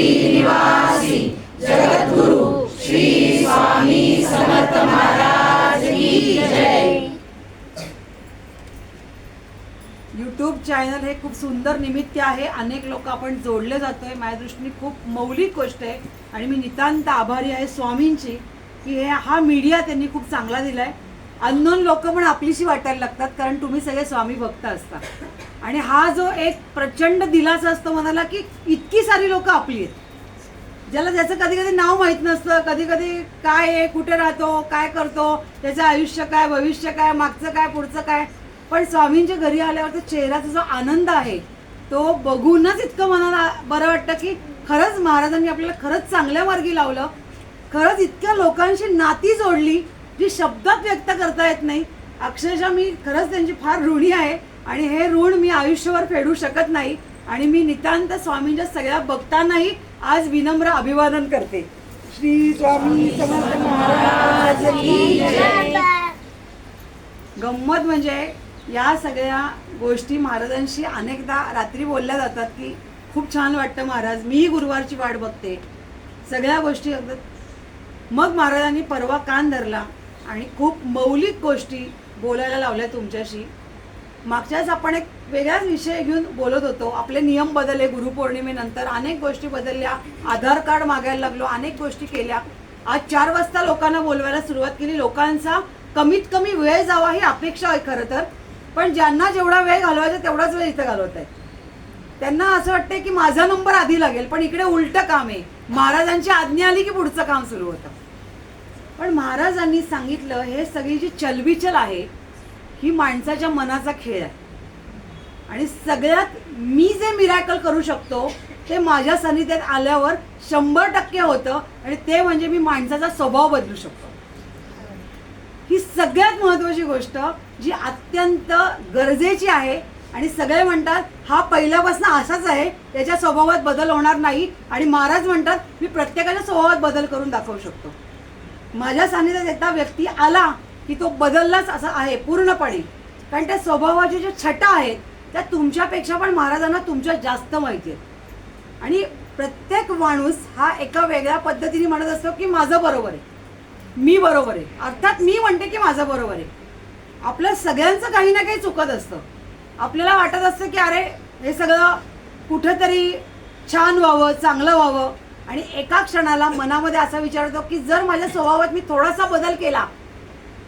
निवासी जगद्गुरु श्री स्वामी समर्थ महाराज की जय। यूट्यूब चॅनल हे खूप सुंदर निमित्त आहे. अनेक लोक आपण जोडले जातोय. माझ्या दृष्टीने खूप मौलिक गोष्ट आहे आणि मी नितांत आभारी आहे स्वामींची की हा मीडिया त्यांनी खूप चांगला दिलाय. अननोन लोक पण आपलीशी वाटायला लागतात कारण तुम्ही सगळे स्वामी भक्त असता आणि हा जो एक प्रचंड दिलासा असतो मनाला की इतकी सारी लोक आपली आहेत, ज्याला ज्याचं कधी कधी नाव माहीत नसतं, कधी कधी काय आहे, कुठे राहतो, काय करतो, त्याचं आयुष्य काय, भविष्य काय, मागचं काय, पुढचं काय, पण स्वामींच्या घरी आल्यावर चेहऱ्याचा जो आनंद आहे तो बघूनच इतकं मनाला बरं वाटतं की खरंच महाराजांनी आपल्याला खरंच चांगल्या मार्गी लावलं. खरंच इतक्या लोकांशी नाती जोडली जी शब्दात व्यक्त करता येत नाही. अक्षरशः मी खरंच त्यांची फार ऋणी आहे आणि हे ऋण मी आयुष्यभर फेडू शकत नाही आणि मी नितांत स्वामींच्या सगळ्या भक्तांनाही आज विनम्र अभिवादन करते. श्री स्वामी समर्थ महाराज की जय. गंमत म्हणजे या सगळ्या गोष्टी महाराजांशी अनेकदा रात्री बोलल्या जातात की खूप छान वाटतं महाराज, मीही गुरुवारची वाट बघते, सगळ्या गोष्टी अगदी. मग महाराजांनी परवा कान धरला आणि खूप मौलिक गोष्टी बोलायला लावल्या तुमच्याशी. मागच्याच आपण एक वेगळाच विषय घेऊन बोलत होतो. आपले नियम बदलले गुरुपौर्णिमेनंतर, अनेक गोष्टी बदलल्या, आधार कार्ड मागायला लागलो, अनेक गोष्टी केल्या. आज 4 वाजता लोकांना बोलवायला सुरुवात केली. लोकांचा कमीत कमी वेळ जावा ही अपेक्षा आहे खरं तर, पण ज्यांना जेवढा वेळ घालवायचा तेवढाच वेळ इथं घालवत आहे. त्यांना असं वाटतंय की माझा नंबर आधी लागेल, पण इकडे उलटं काम आहे. महाराजांची आज्ञा आली की पुढचं काम सुरू होतं. पण महाराजांनी सांगितलं हे सगळी जी चलबिचल आहे ही माणसाच्या मनाचा खेळ आहे आणि सगळ्यात मी जे मिरॅकल करू शकतो ते माझ्या सानिध्यात आल्यावर 100% होतं आणि ते म्हणजे मी माणसाचा स्वभाव बदलू शकतो. ही सगळ्यात महत्त्वाची गोष्ट जी अत्यंत गरजेची आहे आणि सगळे म्हणतात हा पहिल्यापासून असाच आहे, त्याच्या स्वभावात बदल होणार नाही आणि महाराज म्हणतात मी प्रत्येकाच्या स्वभावात बदल करून दाखवू शकतो. माझ्या सानिध्यात एकदा व्यक्ती आला की तो बदललाच असं आहे पूर्णपणे, कारण त्या स्वभावाच्या ज्या छटा आहेत त्या तुमच्यापेक्षा पण महाराजांना तुमच्या जास्त माहिती आहेत आणि प्रत्येक माणूस हा एका वेगळ्या पद्धतीने म्हणत असतो की माझं बरोबर आहे, मी बरोबर आहे. अर्थात मी म्हणते की माझं बरोबर आहे. आपल्या सगळ्यांचं काही ना काही चुकत असतं. आपल्याला वाटत असतं की अरे हे सगळं कुठेतरी छान व्हावं, चांगलं व्हावं आणि एका क्षणाला मनामध्ये असा विचार होतो की जर माझ्या स्वभावात मी थोडासा बदल केला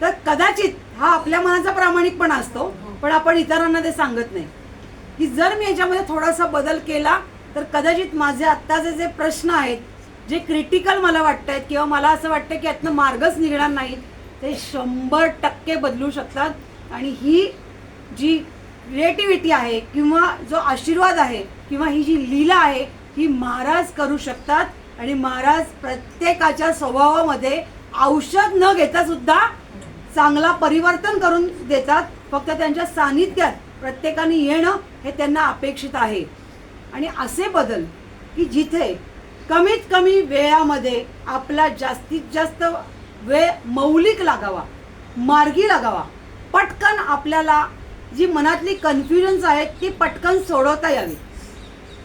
तर कदाचित, हा आपल्या मनाचा प्रामाणिकपणा असतो पण आपण इतरांना ते सांगत नाही, की जर मी याच्यामध्ये थोडासा बदल केला तर कदाचित माझे आत्ताचे जे प्रश्न आहेत, जे क्रिटिकल मला वाटत आहेत किंवा मला असं वाटतं की यातनं मार्गच निघणार नाही, ते 100% बदलू शकतात. आणि ही जी क्रिएटिव्हिटी आहे किंवा जो आशीर्वाद आहे किंवा ही जी लीला आहे ही महाराज करू शकतात आणि महाराज प्रत्येकाच्या स्वभावामध्ये औषध न घेता सुद्धा चांगला परिवर्तन करून देतात. फक्त त्यांच्या सानिध्यात प्रत्येकाने येणं हे त्यांना अपेक्षित आहे. आणि असे बदल की जिथे कमीत कमी वेळामध्ये आपला जास्तीत जास्त वेळ मौलिक लागावा, मार्गी लागावा, पटकन आपल्याला जी मनातली कन्फ्युजन्स आहेत ती पटकन सोडवता यावी.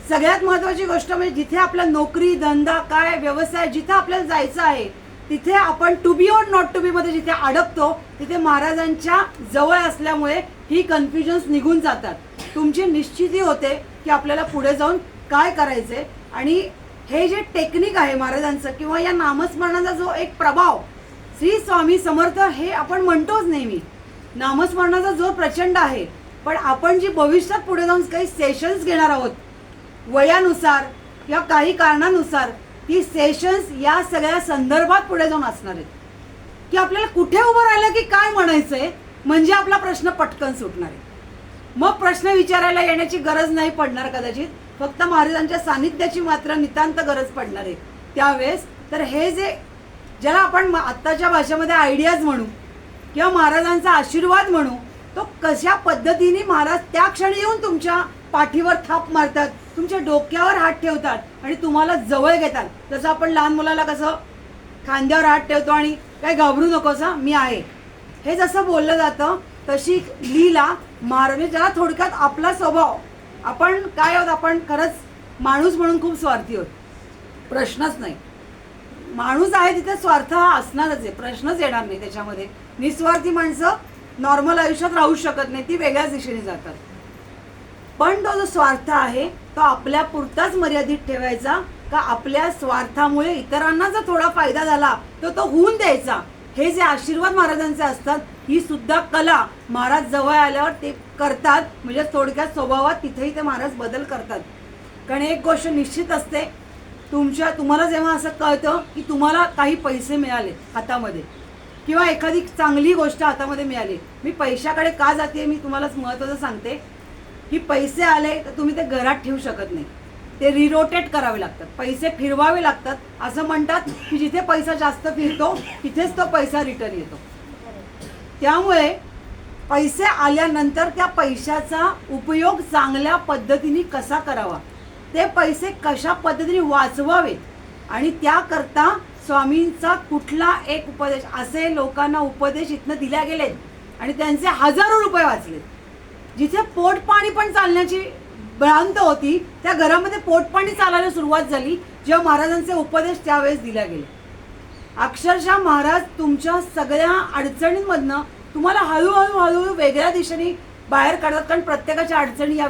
सगळ्यात महत्त्वाची गोष्ट म्हणजे जिथे आपला नोकरी, धंदा, काय व्यवसाय, जिथे आपल्याला जायचं आहे तिथे आपण टू बी और नॉट टू बी मध्ये जिथे अडकतो तिथे महाराजांच्या जवळ असल्यामुळे ही कन्फ्युजन्स निघून जातात. तुमची निश्चिती होते की आपल्याला पुढे जाऊन काय करायचंय. आणि हे जे टेक्निक आहे महाराजांचं किंवा या नामस्मरणाचा जो एक प्रभाव, श्री स्वामी समर्थ हे आपण म्हणतोच नेहमी, नामस्मरणाचा जो प्रचंड आहे, पण आपण जी भविष्यात पुढे जाऊन काही सेशन्स घेणार आहोत वयानुसार किंवा काही कारणानुसार, ती सेशन्स या सगळ्या संदर्भात पुढे जाऊन असणार आहेत की आपल्याला कुठे उभं राहिलं की काय म्हणायचंय म्हणजे आपला प्रश्न पटकन सुटणार आहे. मग प्रश्न विचारायला येण्याची गरज नाही पडणार कदाचित, फक्त महाराजांच्या सानिध्याची मात्र नितांत गरज पडणार आहे त्यावेळेस. तर हे जे ज्याला आपण आत्ताच्या भाषेमध्ये आयडियाज म्हणू किंवा महाराजांचा आशीर्वाद म्हणू, तो कशा पद्धतीने महाराज त्या क्षणी येऊन तुमच्या पाठीवर थाप मारतात, तुमच्या डोक्यावर हात ठेवतात आणि तुम्हाला जवळ घेतात. जसं आपण लहान मुलाला कसं खांद्यावर हात ठेवतो आणि काय घाबरू नकोस मी आहे, हे जसं बोललं जातं तशी लीला महाराज. ज्याला थोडक्यात आपला स्वभाव, आपण काय आहोत, आपण खरंच माणूस म्हणून खूप स्वार्थी आहोत. प्रश्नच नाही. माणूस आहे तिथे स्वार्थ हा असणारच आहे, प्रश्नच येणार नाही त्याच्यामध्ये. निस्वार्थी माणसं नॉर्मल आयुष्यात राहू शकत नाही, ती वेगळ्याच दिशेने जातात. पण तो जो स्वार्थ आहे तो आपल्या पुरताच मर्यादित ठेवायचा, का आपल्या स्वार्थामुळे इतरांना जर थोडा फायदा झाला तर तो होऊन द्यायचा. हे जे आशीर्वाद महाराजांचे असतात, ही सुद्धा कला महाराज जवळ आल्यावर ते करतात. म्हणजे थोडक्यात स्वभावात तिथेही ते महाराज बदल करतात. कारण एक गोष्ट निश्चित असते, तुम्हाला जेव्हा असं कळतं की तुम्हाला काही पैसे मिळाले हातामध्ये किंवा एखादी चांगली गोष्ट हातामध्ये मिळाली, मी पैशाकडे का जाते मी तुम्हाला महत्त्वाचं सांगते की पैसे आले तर तुम्ही ते घरात ठेवू शकत नाही, ते रिरोटेट करावे लागतात, पैसे फिरवावे लागतात. असं म्हणतात की जिथे पैसा जास्त फिरतो तिथेच तो पैसा रिटर्न येतो. त्यामुळे पैसे आल्यानंतर त्या पैशाचा उपयोग चांगल्या पद्धतीने कसा करावा, ते पैसे कशा पद्धतीने वाचवावेत आणि त्याकरता स्वामींचा कुठला एक उपदेश, असे लोकांना उपदेश इथनं दिल्या गेलेत आणि त्यांचे हजारो रुपये वाचलेत. जिथे पोटपाणी पण चालण्याची भ्रांत होती त्या घरामध्ये पोटपाणी चालायला सुरुवात झाली जेव्हा महाराजांचे उपदेश त्यावेळेस दिल्या गेले. अक्षरशः महाराज तुमच्या सगळ्या अडचणींमधनं तुम्हाला हळूहळू वेगळ्या दिशेने बाहेर काढतात. कारण प्रत्येकाच्या अडचणी या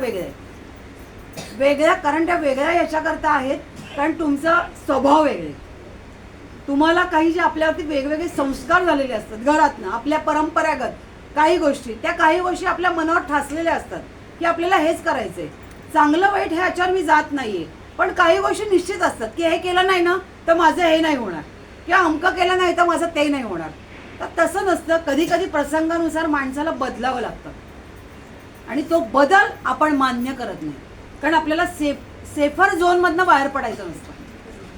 वेगळ्या कारण त्या वेगळ्या याच्याकरता आहेत कारण तुमचा स्वभाव वेगळे. तुम्हाला काही जे आपल्यावरती वेगवेगळे संस्कार झालेले असतात घरातनं, आपल्या परंपरागत काही गोष्टी, त्या काही गोष्टी आपल्या मनावर ठासलेल्या असतात की आपल्याला हेच करायचंय. चांगलं वाईट हे याच्यावर मी जात नाहीये, पण काही गोष्टी निश्चित असतात की हे केलं नाही ना तर माझं हे नाही होणार किंवा अमकं केलं नाही तर माझं ते नाही होणार. तर तसं नसतं. कधी कधी प्रसंगानुसार माणसाला बदलावं लागतं आणि तो बदल आपण मान्य करत नाही. कारण आपल्याला सेफर झोनमधनं बाहेर पडायचं नसतं.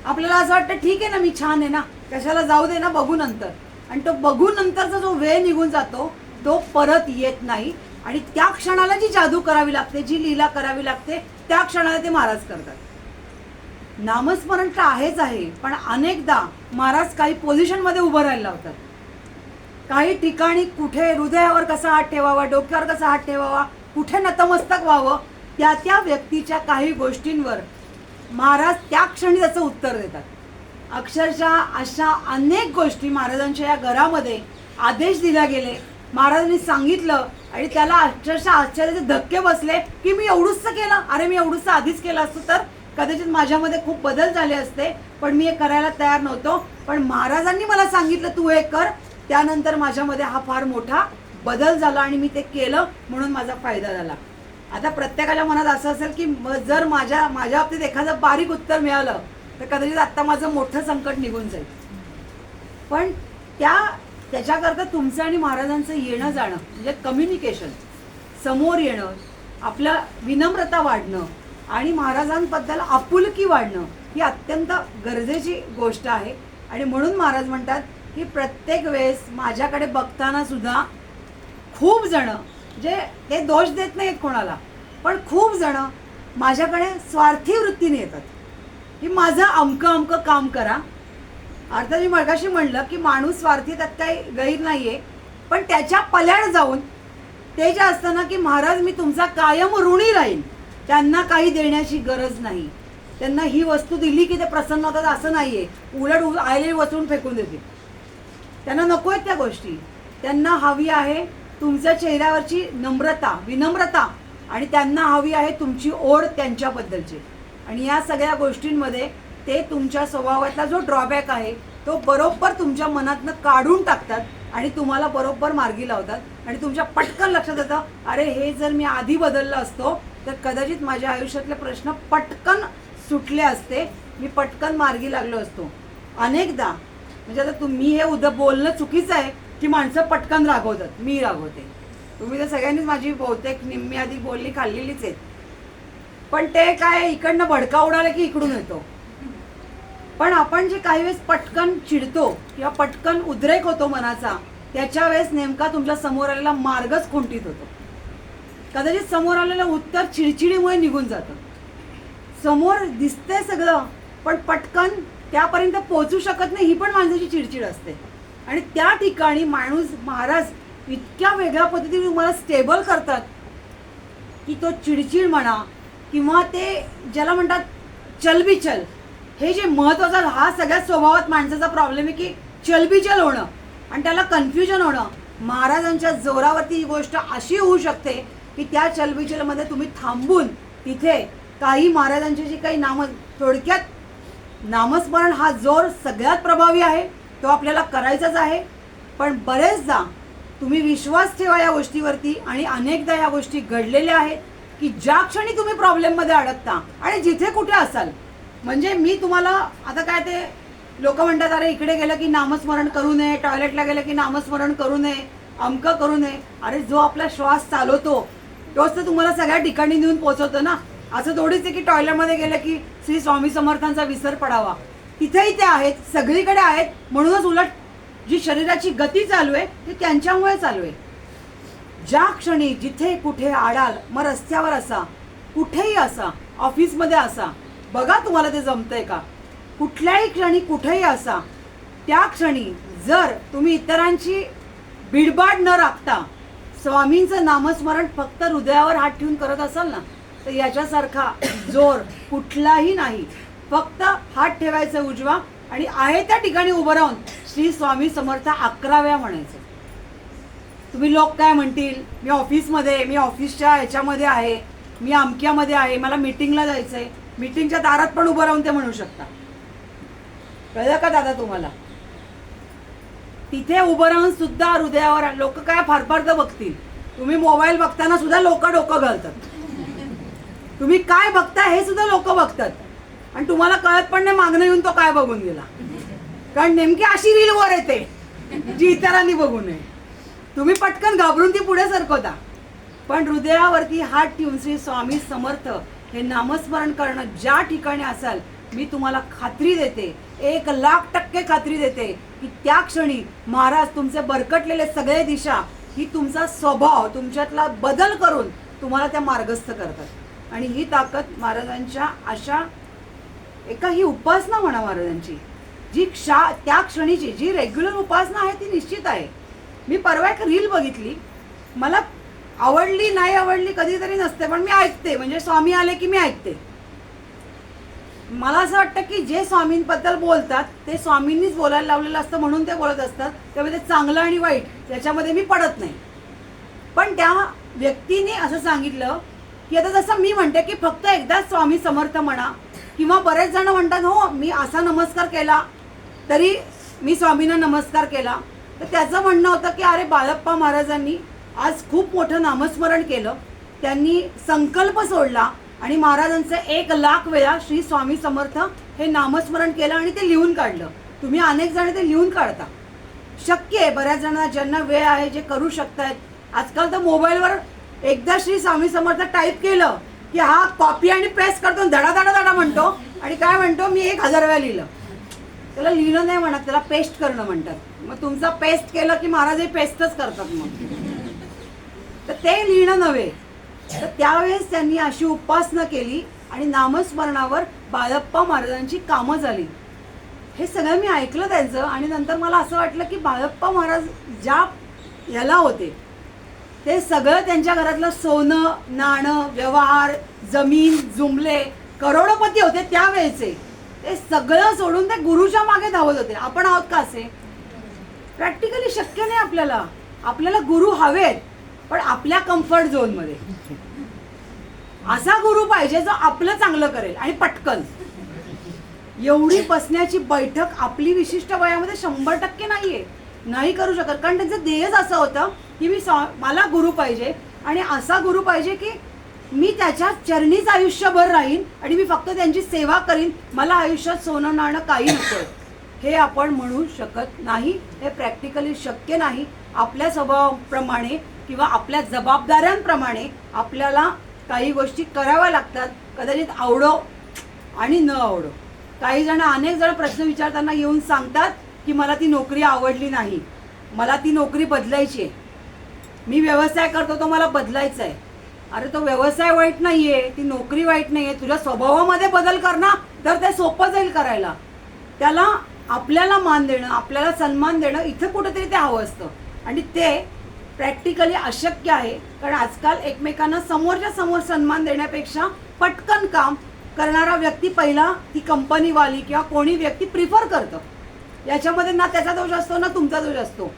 आपल्याला असं वाटतं ठीक आहे ना, मी छान आहे ना, कशाला जाऊ दे ना, बघू नंतर. आणि तो बघू नंतरचा जो वेळ निघून जातो तो परत येत नाही. आणि त्या क्षणाला जी जादू करावी लागते, जी लीला करावी लागते, त्या क्षणाला ते महाराज करतात. नामस्मरण तर आहेच आहे, पण अनेकदा महाराज काही पोझिशनमध्ये उभं राहायला लावतात. काही ठिकाणी कुठे हृदयावर कसा हात ठेवावा, डोक्यावर कसा हात ठेवावा, कुठे नतमस्तक व्हावं, त्या व्यक्तीच्या काही गोष्टींवर महाराज त्या क्षणी त्याचं उत्तर देतात. अक्षरशः अशा अनेक गोष्टी महाराजांच्या या घरामध्ये आदेश दिला गेले, महाराजांनी सांगितलं आणि त्याला अक्षरशः आश्चर्याचे धक्के बसले की मी एवढंच केलं, अरे मी एवढंच आधीच केलं असतं तर कदाचित माझ्यामध्ये खूप बदल झाले असते, पण मी हे करायला तयार नव्हतो. पण महाराजांनी मला सांगितलं तू हे कर, त्यानंतर माझ्यामध्ये हा फार मोठा बदल झाला आणि मी ते केलं म्हणून माझा फायदा झाला. आता प्रत्येकाच्या मनात असं असेल की जर माझ्या बाबतीत एखादं बारीक उत्तर मिळालं तर कदाचित आत्ता माझं मोठं संकट निघून जाईल. पण त्याच्याकरता तुमचं आणि महाराजांचं येणं जाणं म्हणजे कम्युनिकेशन, समोर येणं, आपलं विनम्रता वाढणं आणि महाराजांबद्दल आपुलकी वाढणं ही अत्यंत गरजेची गोष्ट आहे. आणि म्हणून महाराज म्हणतात की प्रत्येक वेळेस माझ्याकडे बघताना सुद्धा खूप जणं जे ते दोष देत नाहीत कोणाला, पण खूप जणं माझ्याकडे स्वार्थी वृत्तीने येतात की माझं अमकं काम करा. अर्थात मी मगाशी म्हणलं की माणूस स्वार्थी, त्यात काही गैर नाही आहे, पण त्याच्या पल्याड जाऊन ते जे असतं ना की महाराज मी तुमचा कायम ऋणी राहीन, त्यांना काही देण्याची गरज नाही, त्यांना ही वस्तू दिली की ते प्रसन्न होतात असं नाही आहे, उलट आलेली वस्तून फेकून देतील. त्यांना नको आहेत त्या गोष्टी, त्यांना हवी आहे तुमच्या चेहऱ्यावरची नम्रता, विनम्रता, आणि त्यांना हवी आहे तुमची ओढ त्यांच्याबद्दलची. आणि या सगळ्या गोष्टींमध्ये ते तुमच्या स्वभावातला जो ड्रॉबॅक आहे तो बरोबर तुमच्या मनातनं काढून टाकतात आणि तुम्हाला बरोबर मार्गी लावतात आणि तुमच्या पटकन लक्षात येतं अरे हे जर मी आधी बदललं असतो तर कदाचित माझ्या आयुष्यातले प्रश्न पटकन सुटले असते, मी पटकन मार्गी लागलो असतो. अनेकदा म्हणजे आता तुम्ही हे बोलणं चुकीचं आहे की माणसं पटकन रागवतात, मी रागवते, तुम्ही तर सगळ्यांनीच माझी बहुतेक निम्मी आधी बोलणी खाल्लेलीच आहेत. पण ते काय इकडनं भडका उडाला की इकडून येतो. पण आपण जे काही वेळेस पटकन चिडतो किंवा पटकन उद्रेक होतो मनाचा, त्याच्या वेळेस नेमका तुमच्या समोर आलेला मार्गच खुंटीत होतो. कदाचित समोर आलेलं उत्तर चिडचिडीमुळे निघून जातं. समोर दिसतंय सगळं पण पटकन त्यापर्यंत पोहोचू शकत नाही, ही पण माणसाची चिडचिड असते. आणि त्या ठिकाणी महाराज इतक्या वेगळ्या पद्धतीने तुम्हाला स्टेबल करतात की तो चिडचिड म्हणा किंवा ते ज्याला म्हणतात चलबिचल हे जे महत्वाचं, हा सगळ्यात स्वभावात माणसाचा प्रॉब्लेम आहे की चलबिचल होणं आणि त्याला कन्फ्युजन होणं. महाराजांच्या जोरावरती ही गोष्ट अशी होऊ शकते की त्या चलबिचलमध्ये तुम्ही थांबून तिथे काही महाराजांची जी काही थोडक्यात नामस्मरण हा जोर सगळ्यात प्रभावी आहे, तो आपल्याला करायचाच आहे. पण बरेचदा तुम्ही विश्वास ठेवा या गोष्टीवरती आणि अनेकदा या गोष्टी घडलेल्या आहेत की ज्या क्षणी तुम्ही प्रॉब्लेममध्ये अडकता आणि जिथे कुठे असाल, म्हणजे मी तुम्हाला आता काय ते लोक म्हणतात अरे इकडे गेलं की नामस्मरण करू नये, टॉयलेटला गेलं की नामस्मरण करू नये, अमकं करू नये. अरे जो आपला श्वास चालवतो तोच तर तुम्हाला सगळ्या ठिकाणी नेऊन पोहोचवतो ना. असं थोडीच आहे की टॉयलेटमध्ये गेलं की श्री स्वामी समर्थांचा विसर पडावा. तिथेही ते आहेत, सगळीकडे आहेत. म्हणूनच उलट जी शरीराची गती चालू आहे ती त्यांच्यामुळे चालू आहे. ज्या क्षणी जिथे कुठे आडाल, मग रस्त्यावर असा, कुठेही असा, ऑफिसमध्ये असा, बघा तुम्हाला ते जमतंय का. कुठल्याही क्षणी कुठेही असा, त्या क्षणी जर तुम्ही इतरांची बिडबाड न राखता स्वामींचं नामस्मरण फक्त हृदयावर हात ठेवून करत असाल ना, तर याच्यासारखा जोर कुठलाही नाही. फक्त हात ठेवायचा उजवा आणि आहे त्या ठिकाणी उभं राहून श्री स्वामी समर्थ 11 वेळा म्हणायचं. तुम्ही लोक काय म्हणतील, मी ऑफिसमध्ये, मी ऑफिसच्या ह्याच्यामध्ये आहे, मी अमक्यामध्ये आहे, मला मीटिंगला जायचं आहे, मीटिंगच्या दारात पण उभं राहून ते म्हणू शकता. कळलं का दादा तुम्हाला. तिथे उभं राहून सुद्धा हृदयावर लोक काय फार तर बघतील. तुम्ही मोबाईल बघताना सुद्धा लोक डोकं घालतात. तुम्ही काय बघता हे सुद्धा लोक बघतात आणि तुम्हाला कळत पण नाही मागणं येऊन तो काय बघून गेला. कारण नेमकी अशी रील वर येते जी इतरांनी बघू नये. तुम्ही पटकन घाबरून ती पुढे सरकवता. पण हृदयावरती हात ठेवून श्री स्वामी समर्थ हे नामस्मरण करणं ज्या ठिकाणी असाल, मी तुम्हाला खात्री देते, 1,00,000% खात्री देते की त्या क्षणी महाराज तुमचे बरकटलेले सगळे दिशा, ही तुमचा स्वभाव, तुमच्यातला बदल करून तुम्हाला त्या मार्गस्थ करतात. आणि ही ताकद महाराजांच्या अशा एका ही उपासना म्हणा महाराजांची, जी त्या क्षणीची जी रेग्युलर उपासना आहे ती निश्चित आहे. मी परवा एक रील बघितली, मला आवडली नाही आवडली कधीतरी नसते, पण मी ऐकते. म्हणजे स्वामी आले की मी ऐकते. मला असं वाटतं की जे स्वामींबद्दल बोलतात ते स्वामींनीच बोलायला लावलेलं असतं म्हणून ते बोलत असतात. त्यामुळे ते चांगलं आणि वाईट याच्यामध्ये मी पडत नाही. पण त्या व्यक्तीने असं सांगितलं की आता जसं मी म्हणते की फक्त एकदाच स्वामी समर्थ म्हणा, किंवा बरेच जण म्हणतात हो मी असा नमस्कार केला तरी मी स्वामींना नमस्कार केला. तर त्याचं म्हणणं होतं की अरे बाळप्पा महाराजांनी आज खूप मोठं नामस्मरण केलं, त्यांनी संकल्प सोडला आणि महाराजांचं 1,00,000 वेळा श्री स्वामी समर्थ हे नामस्मरण केलं आणि ते लिहून काढलं. तुम्ही अनेक जण ते लिहून काढता, शक्य आहे. बऱ्याच जणांना ज्यांना वेळ आहे, जे करू शकतायत. आजकाल तर मोबाईलवर एकदा श्री स्वामी समर्थ टाईप केलं की हा कॉपी आणि पेस्ट करतो, धडा धडा धडा म्हणतो आणि काय म्हणतो मी 1,000 वेळा लिहिलं. त्याला लिहिलं नाही म्हणत, त्याला पेस्ट करणं म्हणतात. मग तुमचं पेस्ट केलं की महाराज हे पेस्टच करतात. मग तर ते लिहिणं नव्हे. तर त्यावेळेस त्यांनी अशी उपासना केली आणि नामस्मरणावर बाळप्पा महाराजांची कामं झाली. हे सगळं मी ऐकलं त्यांचं आणि नंतर मला असं वाटलं की बाळप्पा महाराज ज्या याला होते ते सगळं त्यांच्या घरातलं सोनं नाणं व्यवहार जमीन जुमले करोडपती होते त्यावेळेचे. ते सगळं सोडून ते गुरुच्या मागे धावत होते. आपण आहोत का असे? प्रॅक्टिकली शक्य नाही आपल्याला. आपल्याला गुरु हवेत पण आपल्या कम्फर्ट झोनमध्ये. असा गुरु पाहिजे जो आपलं चांगलं करेल आणि पटकन. एवढी बसण्याची बैठक आपली विशिष्ट वयामध्ये 100% नाहीये, नाही करू शकत. कारण त्यांचं ध्येयच असं होतं की मला गुरु पाहिजे आणि असा गुरु पाहिजे की मी त्याच्या चरणीच आयुष्यभर राहीन आणि मी फक्त त्यांची सेवा करीन, मला आयुष्यात सोनं नाणं काही नको. हे आपण म्हणू शकत नाही. हे प्रॅक्टिकली शक्य नाही. आपल्या स्वभावाप्रमाणे किंवा आपल्या जबाबदाऱ्यांप्रमाणे आपल्याला काही गोष्टी कराव्या लागतात. कदाचित आवडो आणि न आवडो. काही जण अनेक जण प्रश्न विचारताना येऊन सांगतात की मला ती नोकरी आवडली नाही, मला ती नोकरी बदलायची आहे, मी व्यवसाय करतो तो मला बदलायचा आहे. अरे तो व्यवसाय वाईट नाहीये, ती नोकरी वाईट नाहीये. तुझ्या स्वभावामध्ये बदल कर ना, तर ते सोपं जाईल करायला. त्याला आपल्याला मान देणं, आपल्याला सन्मान देणं इथं कुठेतरी ते हवं असतं आणि ते प्रॅक्टिकली अशक्य आहे. कारण आजकाल एकमेकांना समोरच्या समोर सन्मान देण्यापेक्षा पटकन काम करणारा व्यक्ती पहिला ती कंपनीवाली किंवा कोणी व्यक्ती प्रिफर करतं. याच्यामध्ये ना त्याचा दोष असतो ना तुमचा दोष असतो.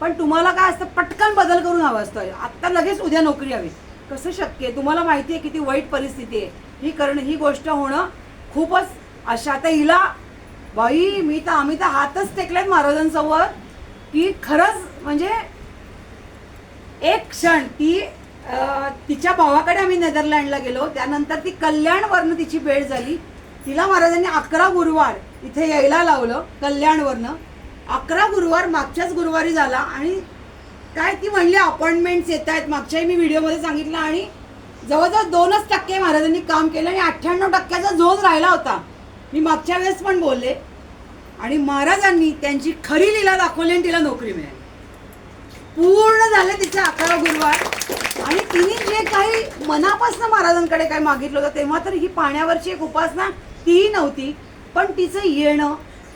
पण तुम्हाला काय असतं, पटकन बदल करून हवा असतो. आत्ता लगेच उद्या नोकरी हवी. कसं शक्य आहे? तुम्हाला माहिती आहे किती वाईट परिस्थिती आहे ही गोष्ट होणं खूपच अशा. आता हिला बाई आम्ही तर हातच टेकलेत महाराजांसमोर की खरंच म्हणजे एक क्षण ती तिच्या भावाकडे आम्ही नेदरलँडला गेलो. त्यानंतर ती कल्याणवरनं तिची भेट झाली. तिला महाराजांनी 11 गुरुवार इथे यायला लावलं कल्याणवरनं. 11 गुरुवार मागच्याच गुरुवारी झाला. आणि काय ती म्हणली अपॉइंटमेंट्स येत आहेत. मागच्याही मी व्हिडिओमध्ये सांगितलं. आणि जवळजवळ 2% महाराजांनी काम केलं आणि 98% झोन राहिला होता. मी मागच्या वेळेस पण बोलले. आणि महाराजांनी त्यांची खरी लीला दाखवली आणि तिला नोकरी मिळाली. पूर्ण झाले तिचे 11 गुरुवार. आणि तिने जे काही मनापासून महाराजांकडे काय मागितलं होतं, तेव्हा तर ही पाण्यावरची एक उपासना तीही नव्हती. पण तिचं येणं,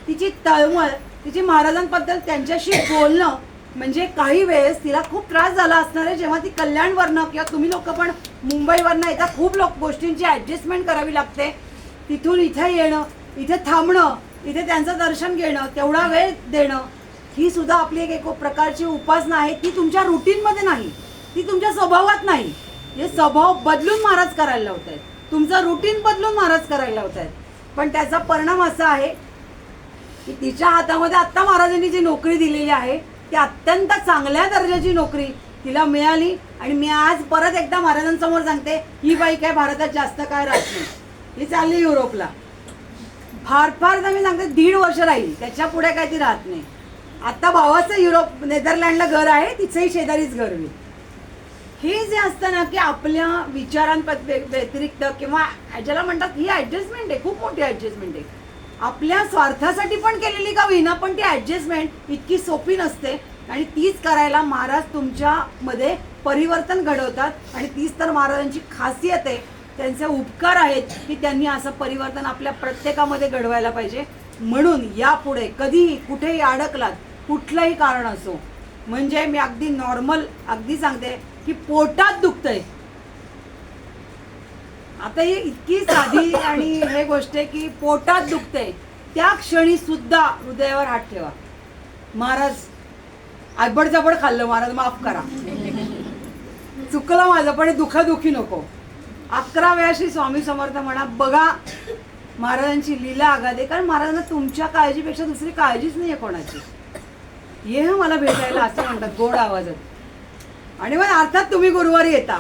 तिची तळमळ, तिची महाराजांबद्दल त्यांच्याशी बोलणं, म्हणजे काही वेळेस तिला खूप त्रास झाला असणार आहे. जेव्हा ती कल्याणवरनं किंवा तुम्ही लोक पण मुंबईवरनं येता, खूप गोष्टींची ॲडजस्टमेंट करावी लागते. तिथून इथे येणं, इथे थांबणं, इथे त्यांचं दर्शन घेणं, तेवढा वेळ देणं, ही सुद्धा आपली एक प्रकारची उपासना आहे. ती तुमच्या रुटीनमध्ये नाही, ती तुमच्या स्वभावात नाही. हे स्वभाव बदलून महाराज करायला लावत आहेत. तुमचं रुटीन बदलून महाराज करायला लावत आहेत. पण त्याचा परिणाम असा आहे की तिच्या हातामध्ये आत्ता महाराजांनी जी नोकरी दिलेली आहे ती अत्यंत चांगल्या दर्जाची नोकरी तिला मिळाली. आणि मी आज परत एकदा महाराजांसमोर सांगते, ही बाई काय भारतात जास्त काय राहत नाही. ही चालली युरोपला. फार तर मी सांगते 1.5 वर्ष राहील, त्याच्या पुढे काय ती राहत नाही. आता भावाचं युरोप नेदरलँडला घर आहे, तिचंही शेजारीच घर होईल. हे जे असतं ना की आपल्या व्यतिरिक्त किंवा ज्याला म्हणतात ही ॲडजस्टमेंट आहे, खूप मोठी ॲडजस्टमेंट आहे. आपल्या स्वार्थासाठी पण केलेली का होईना, पण ती ॲडजस्टमेंट इतकी सोपी नसते. आणि तीच करायला महाराज तुमच्यामध्ये परिवर्तन घडवतात. आणि तीच तर महाराजांची खासियत आहे. त्यांचे उपकार आहेत की त्यांनी असं परिवर्तन आपल्या प्रत्येकामध्ये घडवायला पाहिजे. म्हणून यापुढे कधीही कुठेही अडकलात, कुठलंही कारण असो, म्हणजे मी अगदी नॉर्मल अगदी सांगते की पोटात दुखतंय, आता ही इतकी साधी आणि हे गोष्ट आहे की पोटात दुखतंय, त्या क्षणी सुद्धा हृदयावर हात ठेवा. महाराज आबडजाबड खाल्लं, महाराज माफ करा, चुकलं माझं, पण दुखी नको. 11 वेळा श्री स्वामी समर्थ म्हणा. बघा महाराजांची लीला आगादे. कारण महाराजांना तुमच्या काळजीपेक्षा दुसरी काळजीच नाही आहे कोणाची. ये मला भेटायला असं म्हणतात गोड आवाजात. आणि मग अर्थात तुम्ही गुरुवारी येता,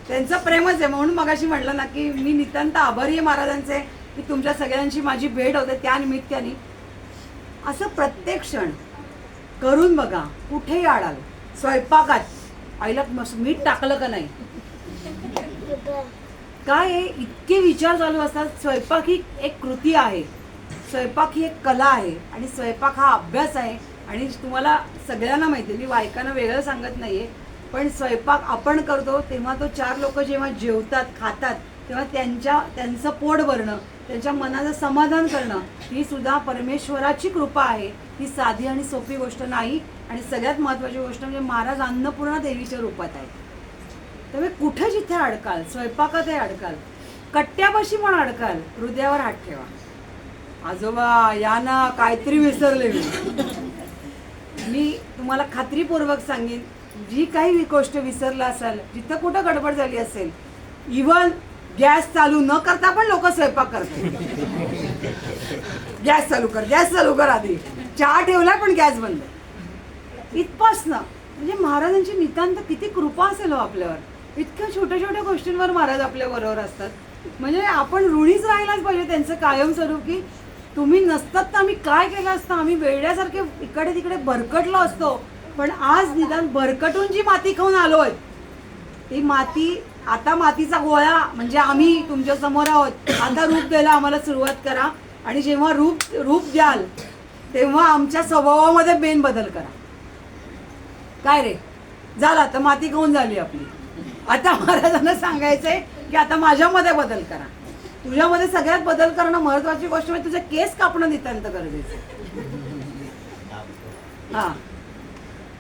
त्यांचं प्रेमच आहे. म्हणून मगाशी म्हटलं ना की मी नितांत आभारी आहे महाराजांचे की तुमच्या सगळ्यांची माझी भेट होते. त्या निमित्ताने असं प्रत्येक क्षण करून बघा. कुठेही आडाल, स्वयंपाकात आईला मीठ टाकलं का नाही, काय इतके विचार चालू असतात. स्वयंपाक ही एक कृती आहे, स्वयंपाक ही एक कला आहे आणि स्वयंपाक हा अभ्यास आहे. आणि तुम्हाला सगळ्यांना माहिती आहे, मी बायकांना वेगळं सांगत नाहीये, पण स्वयंपाक आपण करतो तेव्हा तो 4 लोक जेव्हा जेवतात, खातात, तेव्हा त्यांचं पोट भरणं, त्यांच्या मनाचं समाधान करणं, ही सुद्धा परमेश्वराची कृपा आहे. ही साधी आणि सोपी गोष्ट नाही. आणि सगळ्यात महत्त्वाची गोष्ट म्हणजे महाराज अन्नपूर्णा देवीच्या रूपात आहे. त्यामुळे कुठे जिथे अडकाल, स्वयंपाकातही अडकाल, कट्ट्यापाशी पण अडकाल, हृदयावर हात ठेवा. आजोबा या ना, काहीतरी विसरले मी तुम्हाला खात्रीपूर्वक सांगेन, जी काही गोष्ट विसरला असाल, जिथं कुठं गडबड झाली असेल, इव्हन गॅस चालू न करता पण लोक स्वयंपाक करतात. गॅस चालू कर आधी, चहा ठेवला पण गॅस बंद, इथपासनं. म्हणजे महाराजांची नितांत किती कृपा असेल हो आपल्यावर. इतक्या छोट्या गोष्टींवर महाराज आपल्या बरोबर असतात. म्हणजे आपण ऋणीच राहिलाच पाहिजे त्यांचं कायमस्वरूप, की तुम्ही नसतात तर आम्ही काय केलं असतं, आम्ही वेड्यासारखे इकडे तिकडे भरकटलो असतो. पण आज निदान भरकटून जी माती खाऊन आलोय, ती माती आता मातीचा गोळा म्हणजे आम्ही तुमच्या समोर आहोत. आता रूप द्यायला आम्हाला सुरुवात करा. आणि जेव्हा रूप द्याल तेव्हा आमच्या स्वभावामध्ये बेन बदल करा. काय रे झाला, तर माती खाऊन झाली आपली. आता महाराजांना सांगायचंय की आता माझ्यामध्ये बदल करा. तुझ्यामध्ये सगळ्यात बदल करणं महत्वाची गोष्ट म्हणजे तुझे केस कापणं नितांत गरजेचं. हा,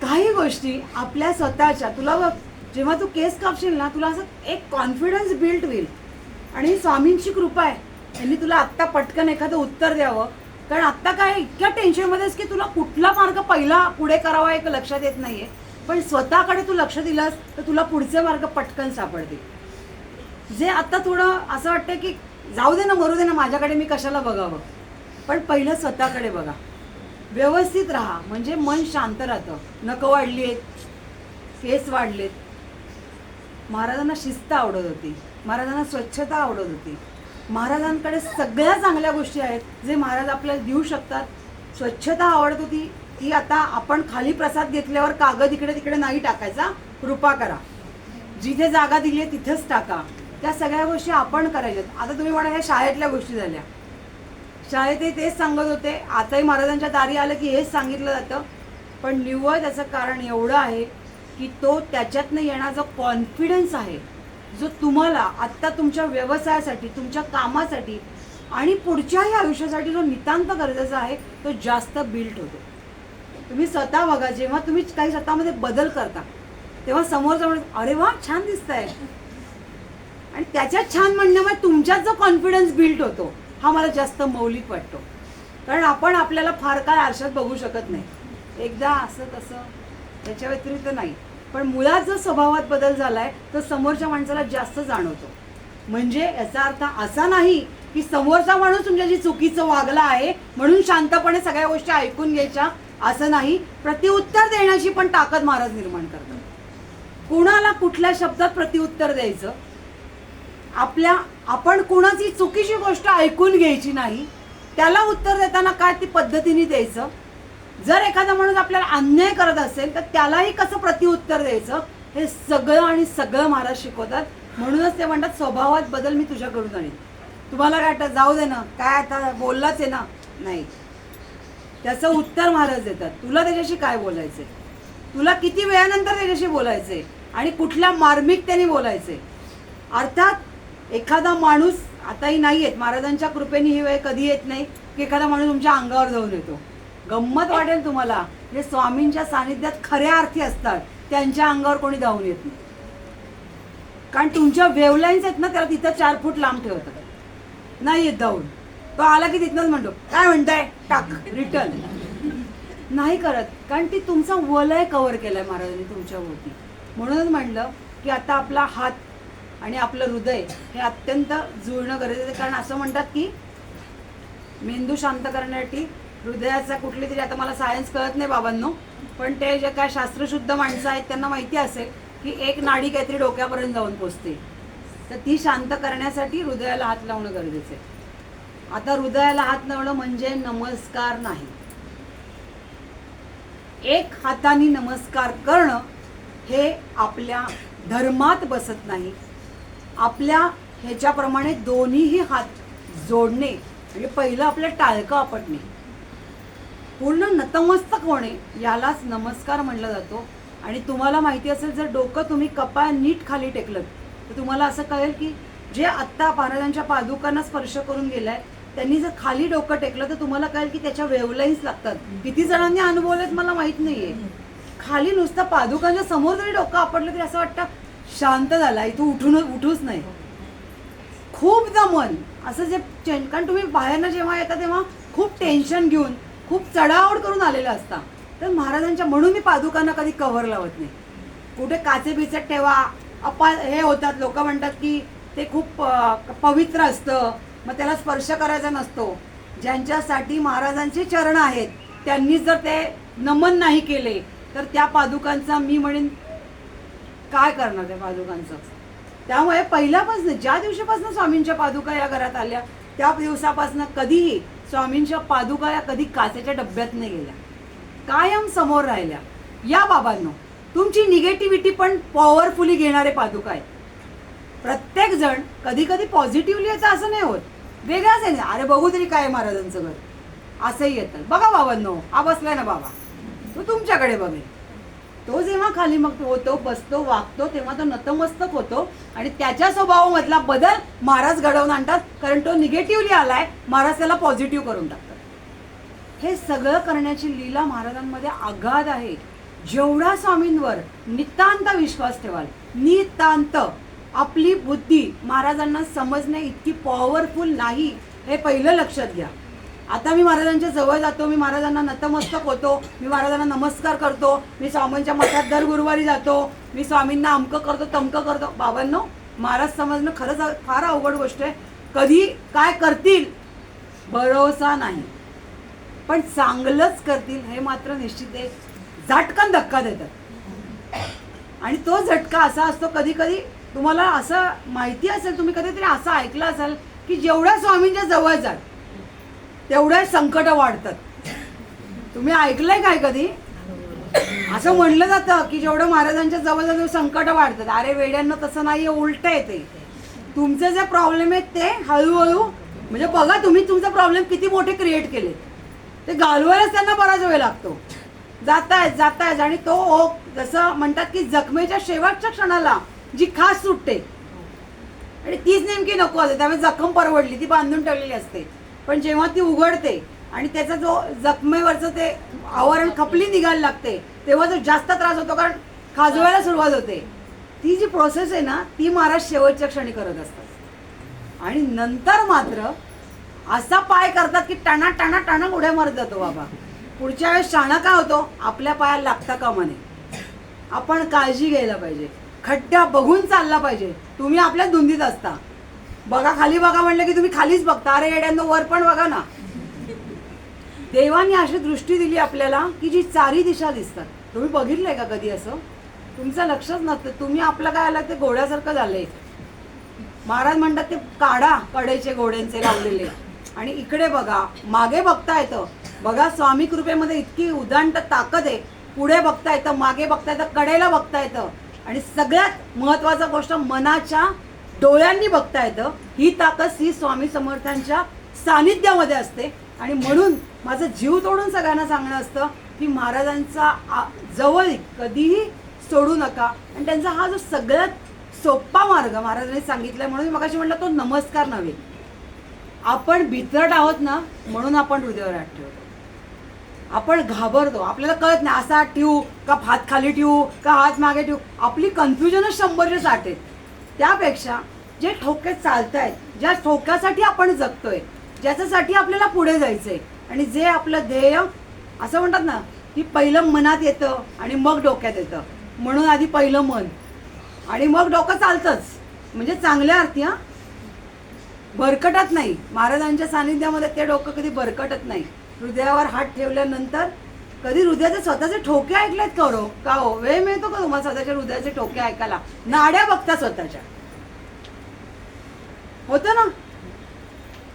काही गोष्टी आपल्या स्वतःच्या, तुला बघ जेव्हा तू केस कापशील ना, तुला असं एक कॉन्फिडन्स बिल्ड होईल. आणि स्वामींची कृपा आहे यांनी तुला आत्ता पटकन एखादं उत्तर द्यावं, कारण आत्ता काय इतक्या टेन्शनमध्येच की तुला कुठला मार्ग पहिला पुढे करावा एक लक्षात येत नाहीये. पण स्वतःकडे तू लक्ष दिलास तर तुला पुढचे मार्ग पटकन सापडतील. जे आता थोडं असं वाटतं की जाऊ दे ना, मरू दे ना, माझ्याकडे मी कशाला बघावं. पण पहिलं स्वतःकडे बघा, व्यवस्थित राहा, म्हणजे मन शांत राहतं. नखं वाढली आहेत, केस वाढलेत. महाराजांना शिस्त आवडत होती, महाराजांना स्वच्छता आवडत होती. महाराजांकडे सगळ्या चांगल्या गोष्टी आहेत जे महाराज आपल्याला देऊ शकतात. स्वच्छता आवडत होती, ती आता आपण खाली प्रसाद घेतल्यावर कागद इकडे तिकडे नाही टाकायचा, कृपा करा. जिथे जागा दिली आहे तिथेच टाका. त्या सगळ्या गोष्टी आपण करायच्यात. आता तुम्ही म्हणा ह्या शाळेतल्या गोष्टी झाल्या, शाळेतही तेच सांगत होते, आताही महाराजांच्या दारी आलं की हेच सांगितलं जातं. पण निव्वळ त्याचं कारण एवढं आहे की तो त्याच्यातनं येणारा कॉन्फिडन्स आहे, जो तुम्हाला आत्ता तुमच्या व्यवसायासाठी, तुमच्या कामासाठी आणि पुढच्याही आयुष्यासाठी जो नितांत गरजेचा आहे तो जास्त बिल्ट होतो. तुम्ही स्वतः बघा, जेव्हा तुम्ही काही स्वतःमध्ये बदल करता तेव्हा समोरचा म्हणून अरे वा छान दिसतंय, आणि त्याच्यात छान म्हणण्यामुळे तुमच्यात जो कॉन्फिडन्स बिल्ट होतो हा मला जास्त मौलिक वाटतो. कारण आपण आपल्याला फार काय आरशात बघू शकत नाही, एकदा असं तसं त्याच्या व्यतिरिक्त नाही. पण मुळात जो स्वभावात बदल झालाय तो समोरच्या माणसाला जास्त जाणवतो. म्हणजे याचा अर्थ असा नाही की समोरचा माणूस तुमच्याशी चुकीचं वागला आहे म्हणून शांतपणे सगळ्या गोष्टी ऐकून घ्यायच्या, असं नाही. प्रतिउत्तर देण्याची पण ताकद महाराज निर्माण करतात. कुणाला कुठल्या शब्दात प्रतिउत्तर द्यायचं, आपण कुणाची चुकीची गोष्ट ऐकून घ्यायची नाही, त्याला उत्तर देताना काय ती पद्धतीने द्यायचं. जर एखादा माणूस आपल्याला अन्याय करत असेल तर त्यालाही कसं प्रतिउत्तर द्यायचं, हे सगळं आणि सगळं महाराज शिकवतात. म्हणूनच ते म्हणतात स्वभावात बदल मी तुझ्याकडून आणीन. तुम्हाला काय वाटतं, जाऊ दे ना, काय आता बोललाच आहे ना, नाही, त्याचं उत्तर महाराज देतात. तुला त्याच्याशी काय बोलायचंय, तुला किती वेळानंतर त्याच्याशी बोलायचंय आणि कुठल्या मार्मिकतेने बोलायचंय. अर्थात एखादा माणूस, आताही नाही येत महाराजांच्या कृपेने ही वेळ कधी येत नाही की एखादा माणूस तुमच्या अंगावर जाऊन येतो. गंमत वाटेल तुम्हाला, जे स्वामींच्या सानिध्यात खऱ्या अर्थी असतात त्यांच्या अंगावर कोणी धावून येत नाही. कारण तुमच्या वेवलाईन्स आहेत ना, त्याला तिथं 4 फूट लांब ठेवतात, नाही येत धावून. तो आला की तिथनंच म्हणतो काय म्हणताय, टाक रिटर्न. नाही करत, कारण ती तुमचा वलय कव्हर केलाय महाराजांनी तुमच्याभोवती. म्हणूनच म्हणलं की आता आपला हात आणि आपलं हृदय हे अत्यंत जुळणं गरजेचं आहे. कारण असं म्हणतात की मेंदू शांत करण्यासाठी हृदयाचा कुठली तरी, आता मला सायन्स कळत नाही बाबांनो, पण ते जे काय शास्त्रशुद्ध माणसं आहेत त्यांना माहिती असेल की एक नाडी काहीतरी डोक्यापर्यंत जाऊन पोचते, तर ती शांत करण्यासाठी हृदयाला हात लावणं गरजेचं आहे. आता हृदयाला हात लावणं म्हणजे नमस्कार नाही. एक हाताने नमस्कार करणं हे आपल्या धर्मात बसत नाही. आपल्या ह्याच्याप्रमाणे दोन्हीही हात जोडणे म्हणजे पहिलं आपलं टाळकं आपटणे, पूर्ण नतमस्तक होणे, यालाच नमस्कार म्हणलं जातो. आणि तुम्हाला माहिती असेल, जर डोकं तुम्ही कपाळ नीट खाली टेकलं तर तुम्हाला असं कळेल की जे आत्ता महाराजांच्या पादुकांना स्पर्श करून गेलाय त्यांनी जर खाली डोकं टेकलं तर तुम्हाला कळेल की त्याच्या वेवलाईन्स लागतात. किती जणांनी अनुभवलेत मला माहित नाहीये. खाली नुसतं पादुकांच्या समोर जरी डोकं आपटलं तरी असं वाटतं शांत झाला, इथं उठूच नाही. खूपदा मन असं जे कारण तुम्ही बाहेरनं जेव्हा येता तेव्हा खूप टेन्शन घेऊन, खूप चढाओढ करून आलेलं असता. तर महाराजांच्या, म्हणून मी पादुकांना कधी कव्हर लावत नाही. कुठे काचे बिचट ठेवा, हे होतात, लोक म्हणतात की ते खूप पवित्र असतं, मग त्याला स्पर्श करायचा नसतो. ज्यांच्यासाठी महाराजांचे चरण आहेत त्यांनी जर ते नमन नाही केले तर त्या पादुकांचा मी म्हणेन काय करणार त्या पादुकांचं. त्यामुळे पहिल्यापासून, ज्या दिवशीपासून स्वामींच्या पादुका या घरात आल्या त्या दिवसापासून कधीही स्वामींच्या पादुका या कधी काचेच्या डब्यात नाही गेल्या, कायम समोर राहिल्या. या बाबांनो, तुमची निगेटिव्हिटी पण पॉवरफुली घेणारे पादुका आहेत. प्रत्येक जण कधी कधी पॉझिटिव्हली येतं असं नाही होत, वेगळाच आहे. अरे बघू तरी काय महाराजांचं घर असंही येतं. बघा बाबांनो, हा बसलाय ना बाबा, तो तुमच्याकडे बघेल. तो जेव्हा खाली मग होतो, बसतो, वागतो, तेव्हा तो नतमस्तक होतो आणि त्याच्या स्वभावामधला बदल महाराज घडवून आणतात. कारण तो निगेटिव्हली आलाय, महाराज त्याला पॉझिटिव्ह करून टाकतात. हे सगळं करण्याची लीला महाराजांमध्ये अगाध आहे. जेवढा स्वामींवर नितांत विश्वास ठेवाल, नितांत, आपली बुद्धी महाराजांना समजणे इतकी पॉवरफुल नाही, हे पहिलं लक्षात घ्या. आता मी महाराजांच्या जवळ जातो, मी महाराजांना नतमस्तक होतो, मी महाराजांना नमस्कार करतो, मी स्वामींच्या मठात दर गुरुवारी जातो, मी स्वामींना अमकं करतो तमकं करतो. बाबांनो, महाराज समजणं खरंच फार अवघड गोष्ट आहे. कधी काय करतील भरोसा नाही, पण चांगलंच करतील हे मात्र निश्चित आहे. झटकन धक्का देतात आणि तो झटका असा असतो, कधी कधी तुम्हाला असं माहिती असेल, तुम्ही कधीतरी असं ऐकलं असेल की जेवढ्या स्वामींच्या जवळ जाल तेवढ्या संकट वाढतात. तुम्ही ऐकलंय काय कधी असं म्हणलं जातं की जेवढं महाराजांच्या जवळ जातो संकट वाढतात? अरे वेड्यांना, तसं नाही, उलट आहे ते. तुमचे जे प्रॉब्लेम आहेत ते हळूहळू, म्हणजे बघा तुम्ही तुमचे प्रॉब्लेम किती मोठे क्रिएट केले, ते घालवायलाच त्यांना बराच वेळ लागतो. जातायच आणि तो ओक, जसं म्हणतात की जखमेच्या शेवटच्या क्षणाला जी खास सुटते आणि तीच नेमकी नको असते, त्यामुळे जखम परवडली, ती बांधून ठेवलेली असते. पण जेव्हा ती उघडते आणि त्याचा जो जखमेवरचं ते आवरण खपली निघायला लागते, तेव्हा जो जास्त त्रास होतो, कारण खाजवायला सुरुवात होते. ती जी प्रोसेस आहे ना, ती महाराज शेवटच्या क्षणी करत असतात. आणि नंतर मात्र असा पाय करतात की टाणा टाणा टाणा उड्या मारत जातो बाबा. पुढच्या वेळेस शाणा काय होतो, आपल्या पायाला लागता कामा नये. आपण काळजी घ्यायला पाहिजे, खड्डा बघून चालला पाहिजे. तुम्ही आपल्याच धुंदीत असता, बघा खाली बघा म्हणलं की तुम्ही खालीच बघता. अरे येड्यांनो, वर पण बघा ना. देवाने अशी दृष्टी दिली आपल्याला की जी चारी दिशा दिसतात. तुम्ही बघितलंय का कधी असं? तुमचं लक्षच नसतं. तुम्ही आपलं काय आलं ते घोड्यासारखं झालंय. महाराज म्हणतात ते काढा कडेचे घोड्यांचे लावलेले आणि इकडे बघा, मागे बघता येतं. बघा स्वामी कृपेमध्ये इतकी उदांत ताकद आहे. पुढे बघता येतं, मागे बघता येतं, कडेला बघता येतं आणि सगळ्यात महत्वाचा गोष्ट मनाच्या डोळ्यांनी बघता येतं. ही ताकद श्री स्वामी समर्थांच्या सानिध्यामध्ये असते. आणि म्हणून माझं जीव तोडून सगळ्यांना सांगणं असतं की महाराजांचा जवळ कधीही सोडू नका. आणि त्यांचा हा जो सगळ्यात सोपा मार्ग महाराजांनी सांगितलाय, म्हणून मी मगाशी म्हटलं तो नमस्कार नव्हे. आपण भित्रट आहोत ना, म्हणून आपण हृदयावर हात ठेवतो. आपण घाबरतो, आपल्याला कळत नाही असा हात ठेवू का हात खाली ठेवू का हात मागे ठेवू. आपली कन्फ्युजनच 100चे 60 आहेत. त्यापेक्षा जे ठोके चालतायत, ज्या ठोक्यासाठी आपण जगतोय, ज्याच्यासाठी आपल्याला पुढे जायचंय आणि जे आपलं ध्येय, असं म्हणतात ना की पहिलं मनात येतं आणि मग डोक्यात येतं. म्हणून आधी पहिलं मन आणि मग डोकं चालतंच, म्हणजे चांगल्या अर्थी. हा, भरकटत नाही. महाराजांच्या सानिध्यामध्ये ते डोकं कधी भरकटत नाही. हृदयावर हात ठेवल्यानंतर कधी हृदयाचे स्वतःचे ठोके ऐकलेत का हो? वेळ मिळतो का तुम्हाला स्वतःच्या हृदयाचे ठोके ऐकायला? नाड्या बघता स्वतःच्या, होतं ना,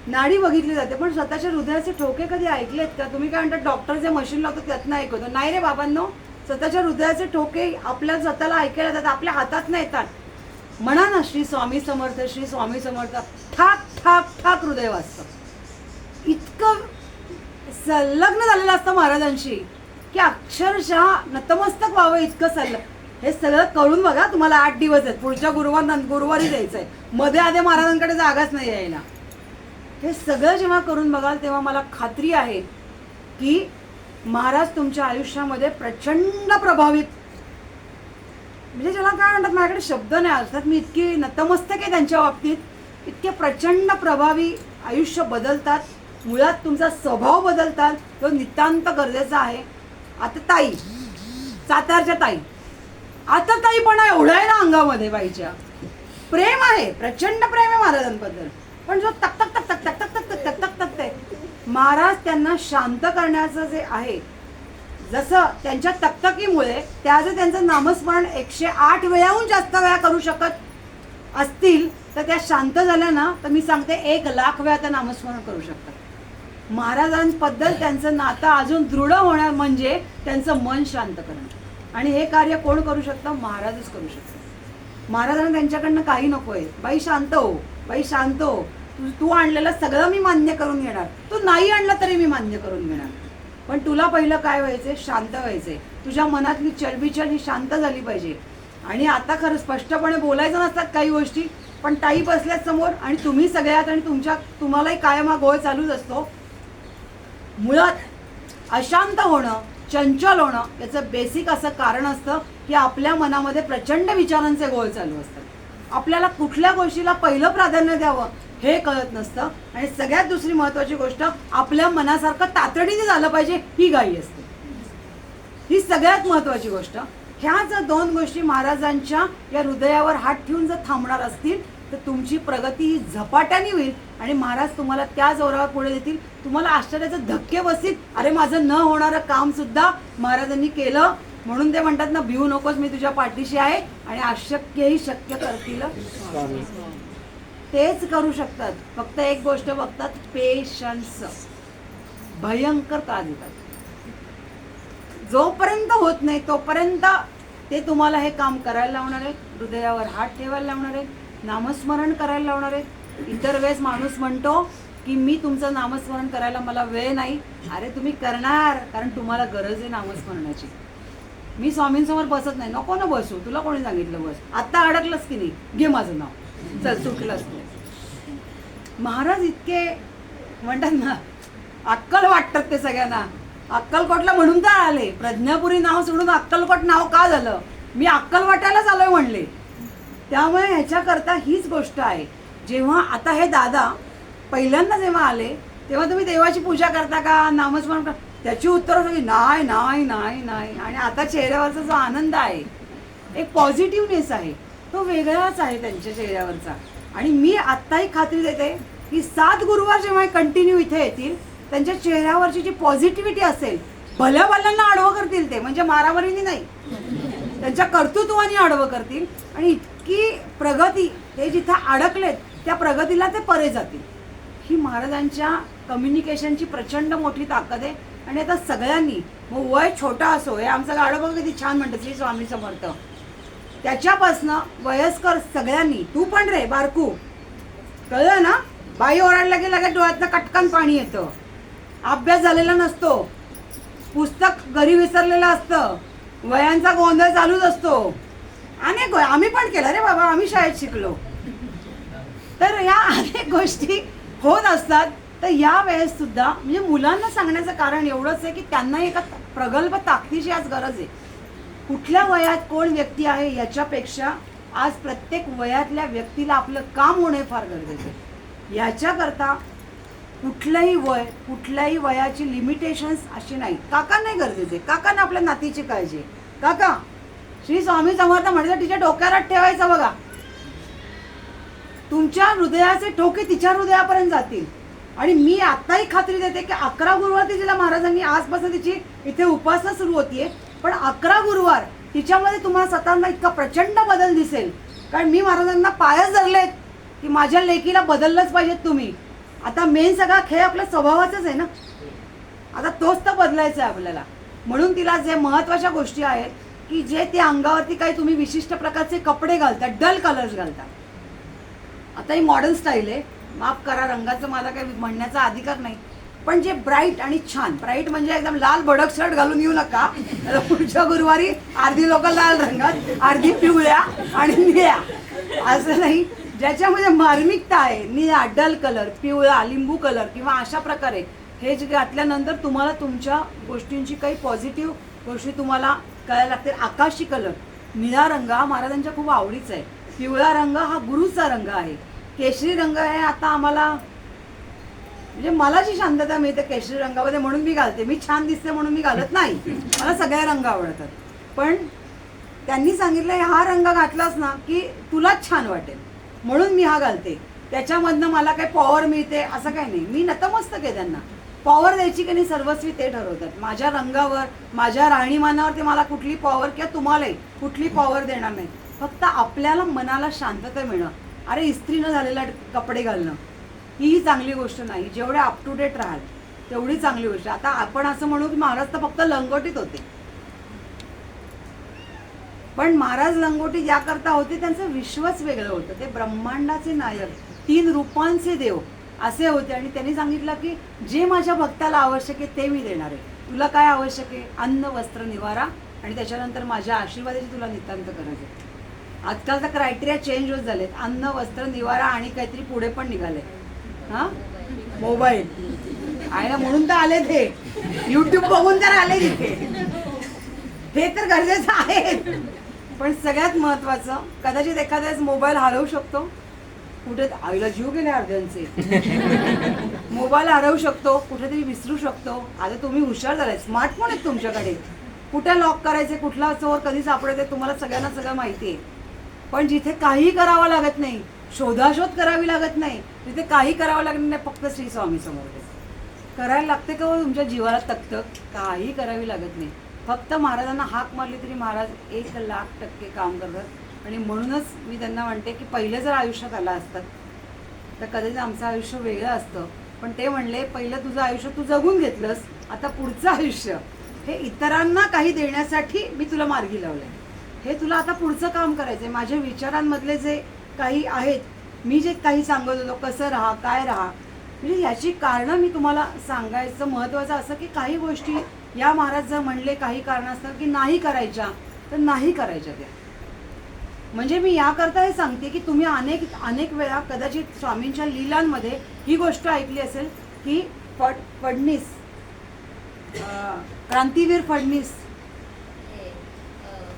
नाडी बघितली जाते, पण स्वतःच्या हृदयाचे ठोके कधी ऐकलेत का? तुम्ही काय म्हणतात डॉक्टर जे मशीन लावतो त्यातनं ऐकतो? नाही रे बाबांनो, स्वतःच्या हृदयाचे ठोके आपल्या स्वतःला ऐकायला जातात, आपल्या हातात नाही येतात. म्हणा ना श्री स्वामी समर्थ, श्री स्वामी समर्थ, ठाक ठाक ठाक हृदय वाजतं. इतकं संलग्न झालेलं असतं महाराजांशी की अक्षरशः नतमस्तक व्हावं इतकं सल्लग. हे सगळं करून बघा, तुम्हाला 8 दिवस आहेत, पुढच्या गुरुवारी जायचंय, मध्ये आधी महाराजांकडे जागाच नाही यायला. हे सगळं जेव्हा करून बघाल तेव्हा मला खात्री आहे की महाराज तुमच्या आयुष्यामध्ये प्रचंड प्रभावित, म्हणजे ज्याला काय म्हणतात, माझ्याकडे शब्द नाही असतात, मी इतकी नतमस्तक आहे त्यांच्या बाबतीत. इतके प्रचंड प्रभावी आयुष्य बदलतात. मुळात तुमचा स्वभाव बदलतात, तो नितांत गरजेचा आहे. आता ताई, सातारच्या ताई, आता ताई पण एवढं आहे ना अंगामध्ये बाईच्या, प्रेम आहे, प्रचंड प्रेम आहे महाराजांबद्दल. पण जो तक तक तक तक तक तक तक तक तक तक ते महाराज त्यांना शांत करण्याचं जे आहे, जसं त्यांच्या तकतकीमुळे त्यांचं नामस्मरण 108 वेळाहून जास्त वेळा करू शकत असतील तर त्या शांत झाल्या ना, तर मी सांगते 1,00,000 वेळा त्या नामस्मरण करू शकतात. महाराजांबद्दल त्यांचं नातं अजून दृढ होणार म्हणजे त्यांचं मन शांत करणं. आणि हे कार्य कोण करू शकतं? महाराजच करू शकतात. महाराजांना त्यांच्याकडनं काही नको आहे. बाई शांत हो, बाई शांत हो, तू आणलेलं सगळं मी मान्य करून घेणार, तू नाही आणलं तरी मी मान्य करून घेणार, पण तुला पहिलं काय व्हायचंय? शांत व्हायचंय. तुझ्या मनातली चलबिचल ही शांत झाली पाहिजे. आणि आता खरं स्पष्टपणे बोलायचं नसतात काही गोष्टी, पण ताई बसल्यात समोर आणि तुम्ही सगळ्यात, आणि तुम्हालाही कायम हा गोळ चालूच असतो. मुळात अशांत होणं, चंचल होणं याचं बेसिक असं कारण असतं की आपल्या मनामध्ये प्रचंड विचारांचे गोळ चालू असतात. आपल्याला कुठल्या गोष्टीला पहिलं प्राधान्य द्यावं हे कळत नसतं. आणि सगळ्यात दुसरी महत्त्वाची गोष्ट, आपल्या मनासारखं तातडीने झालं पाहिजे ही घाई असते. ही सगळ्यात महत्त्वाची गोष्ट. ह्या जर दोन गोष्टी महाराजांच्या या हृदयावर हात ठेवून जर थांबणार असतील तर तुमची प्रगती ही झपाट्याने होईल आणि महाराज तुम्हाला त्या जोरावर पुढे देतील. तुम्हाला आश्चर्याचे धक्के बसतील, अरे माझं न होणारं काम सुद्धा महाराजांनी केलं, म्हणून ते म्हणतात ना, भिवू नकोस, मी तुझ्या पाठीशी आहे आणि अशक्यही शक्य करतील. तेच करू शकतात. फक्त एक गोष्ट बघतात, पेशन्स. भयंकर त्रास देतात. जोपर्यंत होत नाही तोपर्यंत ते तुम्हाला हे काम करायला लावणार आहेत, हृदयावर हात ठेवायला लावणार आहेत, नामस्मरण करायला लावणार आहेत. इतर वेळेस माणूस म्हणतो की मी तुमचं नामस्मरण करायला मला वेळ नाही. अरे तुम्ही करणार, कारण तुम्हाला गरज आहे नामस्मरणाची. मी स्वामींसमोर बसत नाही, नको ना बसू, तुला कोणी सांगितलं बस, आता अडकलंस की नाही, घे माझं नाव, चल सुटलंच तू. महाराज इतके म्हणतात ना, अक्कल वाटतात ते सगळ्यांना. अक्कलकोटला म्हणून तर आले, प्रज्ञापुरी नाव सोडून अक्कलकोट नाव का झालं, मी अक्कल वाटायलाच आलोय म्हणले. त्यामुळे ह्याच्याकरता हीच गोष्ट आहे. जेव्हा आता हे दादा पहिल्यांदा जेव्हा आले तेव्हा तुम्ही देवाची पूजा करता का, नामस्मरण करता, त्याची उत्तरं सगळी नाही नाही नाही नाही. आणि आता चेहऱ्यावरचा जो आनंद आहे, एक पॉझिटिव्हनेस आहे, तो वेगळाच आहे त्यांच्या चेहऱ्यावरचा. आणि मी आत्ताही खात्री देते की 7 गुरुवार जेव्हा कंटिन्यू इथे येतील, त्यांच्या चेहऱ्यावरची जी पॉझिटिव्हिटी असेल, भल्या भल्यांना आडवं करतील ते, म्हणजे मारामारीने नाही, त्यांच्या कर्तृत्वाने आडवं करतील. आणि इतकी प्रगती, ते जिथं अडकलेत त्या प्रगतीला ते परे जातील. ही महाराजांच्या कम्युनिकेशनची प्रचंड मोठी ताकद आहे. आणि आता सगळ्यांनी, मग वय छोटा असो, हे आमचं गाडं बघ किती छान म्हणतं श्री स्वामी समर्थ, त्याच्यापासनं वयस्कर सगळ्यांनी, तू पण रे बारकू, कळलं ना, बाई ओरडलं की लगेच डोळ्यातनं कटकन पाणी येतं, अभ्यास झालेला नसतो, पुस्तक घरी विसरलेलं असतं, वयांचा गोंधळ चालूच असतो, अनेक आम्ही पण केलं रे बाबा, आम्ही शाळेत शिकलो. तर या अनेक गोष्टी होत असतात. तर या वेळेस सुद्धा म्हणजे मुलांना सांगण्याचं कारण एवढंच आहे की त्यांना एका प्रगल्भ ताकदीची आज गरज आहे. कुठल्या वयात कोण व्यक्ती आहे याच्यापेक्षा आज प्रत्येक वयातल्या व्यक्तीला आपलं काम होणे फार गरजेचं आहे. याच्याकरता कुठलंही वय, कुठल्याही वयाची लिमिटेशन्स अशी नाही. काकांनाही गरजेचे, काकांना आपल्या नातीची काळजी. काका श्री स्वामी समर्थ म्हणजे तिच्या डोक्याला ठेवायचं बघा, तुमच्या हृदयाचे ठोके तिच्या हृदयापर्यंत जातील. आणि मी आत्ताही खात्री देते की 11 गुरुवार तिला महाराजांनी, आजपासून तिची इथे उपासना सुरू होतीये, पण 11 गुरुवार तिच्यामध्ये तुम्हाला स्वतःला इतका प्रचंड बदल दिसेल. कारण मी महाराजांना पायच धरलेत की माझ्या लेकीला बदललंच पाहिजेत तुम्ही. आता मेन सगळा खेळ आपल्या स्वभावाचाच आहे ना, आता तोच तर बदलायचा आहे आपल्याला. म्हणून तिला जे महत्त्वाच्या गोष्टी आहेत की जे ते अंगावरती काही तुम्ही विशिष्ट प्रकारचे कपडे घालता, डल कलर्स घालता. आता ही मॉडर्न स्टाईल आहे, माफ करा, रंगाचं मला काही म्हणण्याचा अधिकार नाही, पण जे ब्राईट आणि छान, ब्राईट म्हणजे एकदम लाल भडक शर्ट घालून येऊ नका. पुढच्या गुरुवारी अर्धी लोक लाल रंगात, अर्धी पिवळ्या आणि निळ्या, असं नाही. ज्याच्यामध्ये मार्मिकता आहे, निळा, डल कलर, पिवळा, लिंबू कलर किंवा अशा प्रकारे हे जे घातल्यानंतर तुम्हाला तुमच्या गोष्टींची काही पॉझिटिव्ह गोष्टी तुम्हाला कळायला लागतील. आकाशी कलर, निळा रंग हा महाराजांच्या खूप आवडीचा आहे. पिवळा रंग हा गुरुचा रंग आहे. केशरी रंग आहे आता आम्हाला, म्हणजे मला जी शांतता मिळते केशरी रंगामध्ये म्हणून मी घालते. मी छान दिसते म्हणून मी घालत नाही, मला सगळे रंग आवडतात. पण त्यांनी सांगितलं हा रंग घातलास ना की तुलाच छान वाटेल, म्हणून मी हा घालते. त्याच्यामधनं मला काही पॉवर मिळते असं काही नाही. मी नतमस्तक आहे त्यांना. पॉवर द्यायची की नाही सर्वस्वी ते ठरवतात. माझ्या रंगावर, माझ्या राहणीमानावर ते मला कुठली पॉवर किंवा तुम्हालाही कुठली पॉवर देणार नाही. फक्त आपल्याला मनाला शांतता मिळणं. अरे इस्त्री न झालेला कपडे घालणं ही चांगली गोष्ट नाही. जेवढे अप टू डेट राहाल तेवढी चांगली गोष्ट. आता आपण असं म्हणू की महाराज तर फक्त लंगोटीत होते, पण महाराज लंगोटी ज्याकरता होते त्यांचं विश्वच वेगळं होतं. ते ब्रह्मांडाचे नायक, 3 रूपांचे देव असे होते. आणि त्यांनी सांगितलं की जे माझ्या भक्ताला आवश्यक आहे ते मी देणार आहे. तुला काय आवश्यक आहे? अन्न, वस्त्र, निवारा आणि त्याच्यानंतर माझ्या आशीर्वादाची तुला नितांत गरज आहे. आजकालचा क्रायटेरिया चेंज होत झालेत. अन्न, वस्त्र, निवारा आणि काहीतरी पुढे पण निघाले, हां, मोबाईल आहे ना, म्हणून तर आले ते. युट्यूब बघून तर आले तिथे, हे तर गरजेचं आहे. पण सगळ्यात महत्त्वाचं, कदाचित एखाद्या वेळेस मोबाईल हरवू शकतो, कुठे आईला जीव गेले अर्ध्यांचे. मोबाईल हरवू शकतो, कुठेतरी विसरू शकतो. आता तुम्ही हुशार झालाय, स्मार्टफोन आहेत तुमच्याकडे, कुठे लॉक करायचे, कुठला चोर कधी सापडायचे तुम्हाला सगळ्यांना सगळं माहिती आहे. पण जिथे काही करावं लागत नाही, शोधाशोध करावी लागत नाही, तिथे काही करावं लागत नाही, फक्त श्री स्वामी समर्थ करायला लागते. का तुमच्या जीवाला तकतक काही करावी लागत नाही. फक्त महाराजांना हाक मारली तरी महाराज 1,00,000% काम करतात. आणि म्हणूनच मी त्यांना म्हणते की पहिले जर आयुष्यात आला असतात तर कदाचित आमचं आयुष्य वेगळं असतं. पण ते म्हणले पहिलं तुझं आयुष्य तू जगून घेतलंस, आता पुढचं आयुष्य हे इतरांना काही देण्यासाठी मी तुला मार्गी लावलंय. हे तुला आता पुढचं काम करायचं आहे. माझ्या विचारांमधले जे काही आहेत, मी जे काही सांगत होतो, कसं राहा, काय राहा, म्हणजे याची कारणं मी तुम्हाला सांगायचं. महत्त्वाचं असं की काही गोष्टी या महाराज जर म्हणले काही कारण असतात की नाही करायच्या, तर नाही करायच्या त्या. म्हणजे मी याकरता हे सांगते की तुम्ही अनेक वेळा कदाचित स्वामींच्या लीलांमध्ये ही गोष्ट ऐकली असेल की फडणीस, क्रांतीवीर फडणीस,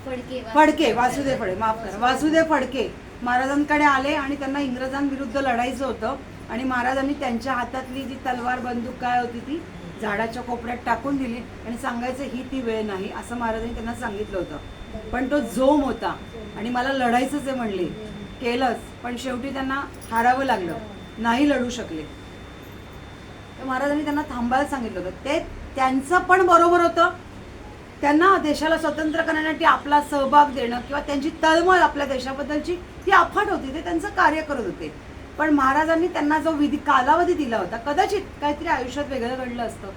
फडके, वासुदेव फडके, माफ करा, वासुदेव फडके महाराजांकडे आले आणि त्यांना इंग्रजांविरुद्ध लढायचं होतं. आणि महाराजांनी त्यांच्या हातातली जी तलवार बंदूक काय होती ती झाडाच्या कोपऱ्यात टाकून दिली आणि सांगायचं ही ती वेळ नाही असं महाराजांनी त्यांना सांगितलं होतं. पण तो जोम होता आणि मला लढायचंच आहे म्हणले, केलंच. पण शेवटी त्यांना हारावं लागलं, नाही लढू शकले. तर महाराजांनी त्यांना थांबायला सांगितलं होतं. ते त्यांचं पण बरोबर होतं. त्यांना देशाला स्वतंत्र करण्यासाठी आपला सहभाग देणं किंवा त्यांची तळमळ आपल्या देशाबद्दलची ती अफाट होती, ते त्यांचं कार्य करत होते. पण महाराजांनी त्यांना जो कालावधी दिला होता, कदाचित काहीतरी आयुष्यात वेगळं घडलं असतं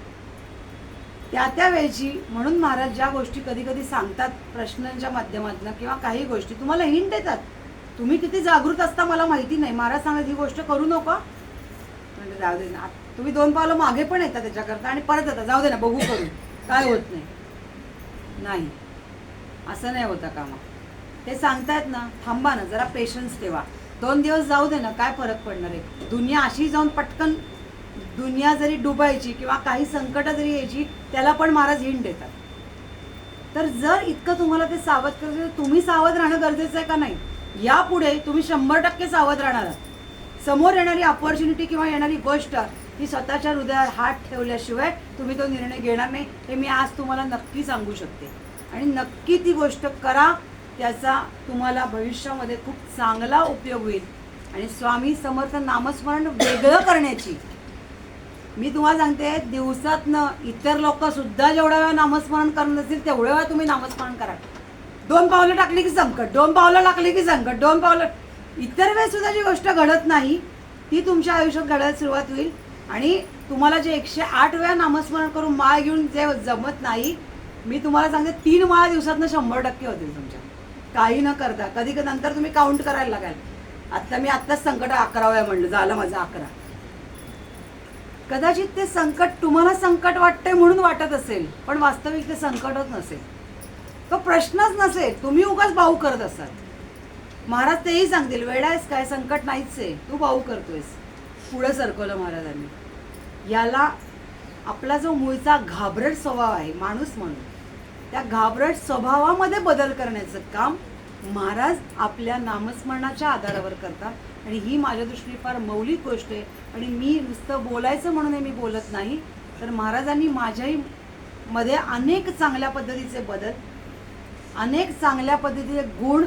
त्या वेळची. म्हणून महाराज ज्या गोष्टी कधी कधी सांगतात प्रश्नांच्या माध्यमातून किंवा काही गोष्टी तुम्हाला हिंट देतात. तुम्ही किती जागृत असता मला माहिती नाही. महाराज सांगत ही गोष्ट करू नका, म्हणजे जाऊ दे ना, तुम्ही 2 पावलं मागे पण येतात त्याच्याकरता आणि परत येतात, जाऊ दे ना बघू करू, काय होत नाही. असं नाही होता कामा. ते सांगतायत ना, थांबा ना जरा, पेशन्स ठेवा, 2 दिवस जाऊ दे ना, काय फरक पडणार आहे. दुनिया अशी जाऊन पटकन, दुनिया जरी डुबायची किंवा काही संकट जरी यायची, त्याला पण महाराज हिंट देतात. तर जर इतकं तुम्हाला ते सावध करायचं, तुम्ही सावध राहणं गरजेचं आहे का नाही. यापुढे तुम्ही 100% सावध राहणार आहात. समोर येणारी अपॉर्च्युनिटी किंवा येणारी गोष्ट ही स्वतःच्या हृदयात हात ठेवल्याशिवाय तुम्ही तो निर्णय घेणार नाही, हे मी आज तुम्हाला नक्की सांगू शकते. आणि नक्की ती गोष्ट करा, त्याचा तुम्हाला भविष्यामध्ये खूप चांगला उपयोग होईल. आणि स्वामी समर्थ नामस्मरण वेगळं करण्याची मी तुम्हाला सांगते, दिवसातनं इतर लोक सुद्धा जेवढ्या वेळा नामस्मरण करत असतील तेवढ्या वेळा तुम्ही नामस्मरण करा. 2 पावलं टाकली की संकट, 2 पावलं टाकली की संकट, 2 पावलं. इतर वेळेस सुद्धा जी गोष्ट घडत नाही ती तुमच्या आयुष्यात घडायला सुरुवात होईल. आणि तुम्हाला जे 108 वेळा नामस्मरण करून माळ घेऊन जे जमत नाही, मी तुम्हाला सांगते 3 माळा दिवसातनं 100% होतील तुमच्या, काही न करता. कधी कधी नंतर तुम्ही काउंट करायला लागाल. आत्ताच संकट 11 वेळा म्हणलं, झालं माझं 11. कदाचित ते संकट तुम्हाला संकट वाटतंय म्हणून वाटत असेल, पण वास्तविक ते संकटच नसेल, तो प्रश्नच नसेल. तुम्ही उगाच भाऊ करत असाल. महाराज तेही सांगतील, वेडा आहेस काय, संकट नाहीच आहे, तू भाऊ करतोयस. पुढे सरकवलं महाराजांनी. याला आपला जो मूळचा घाबरट स्वभाव आहे माणूस म्हणून, त्या घाबरट स्वभावामध्ये बदल करण्याचं काम महाराज आपल्या नामस्मरणाच्या आधारावर करतात. आणि ही माझ्या दृष्टीने फार मौलिक गोष्ट आहे. आणि मी नुसतं बोलायचं म्हणून मी बोलत नाही, तर महाराजांनी माझ्याही मध्ये अनेक चांगल्या पद्धतीचे बदल, अनेक चांगल्या पद्धतीचे गुण,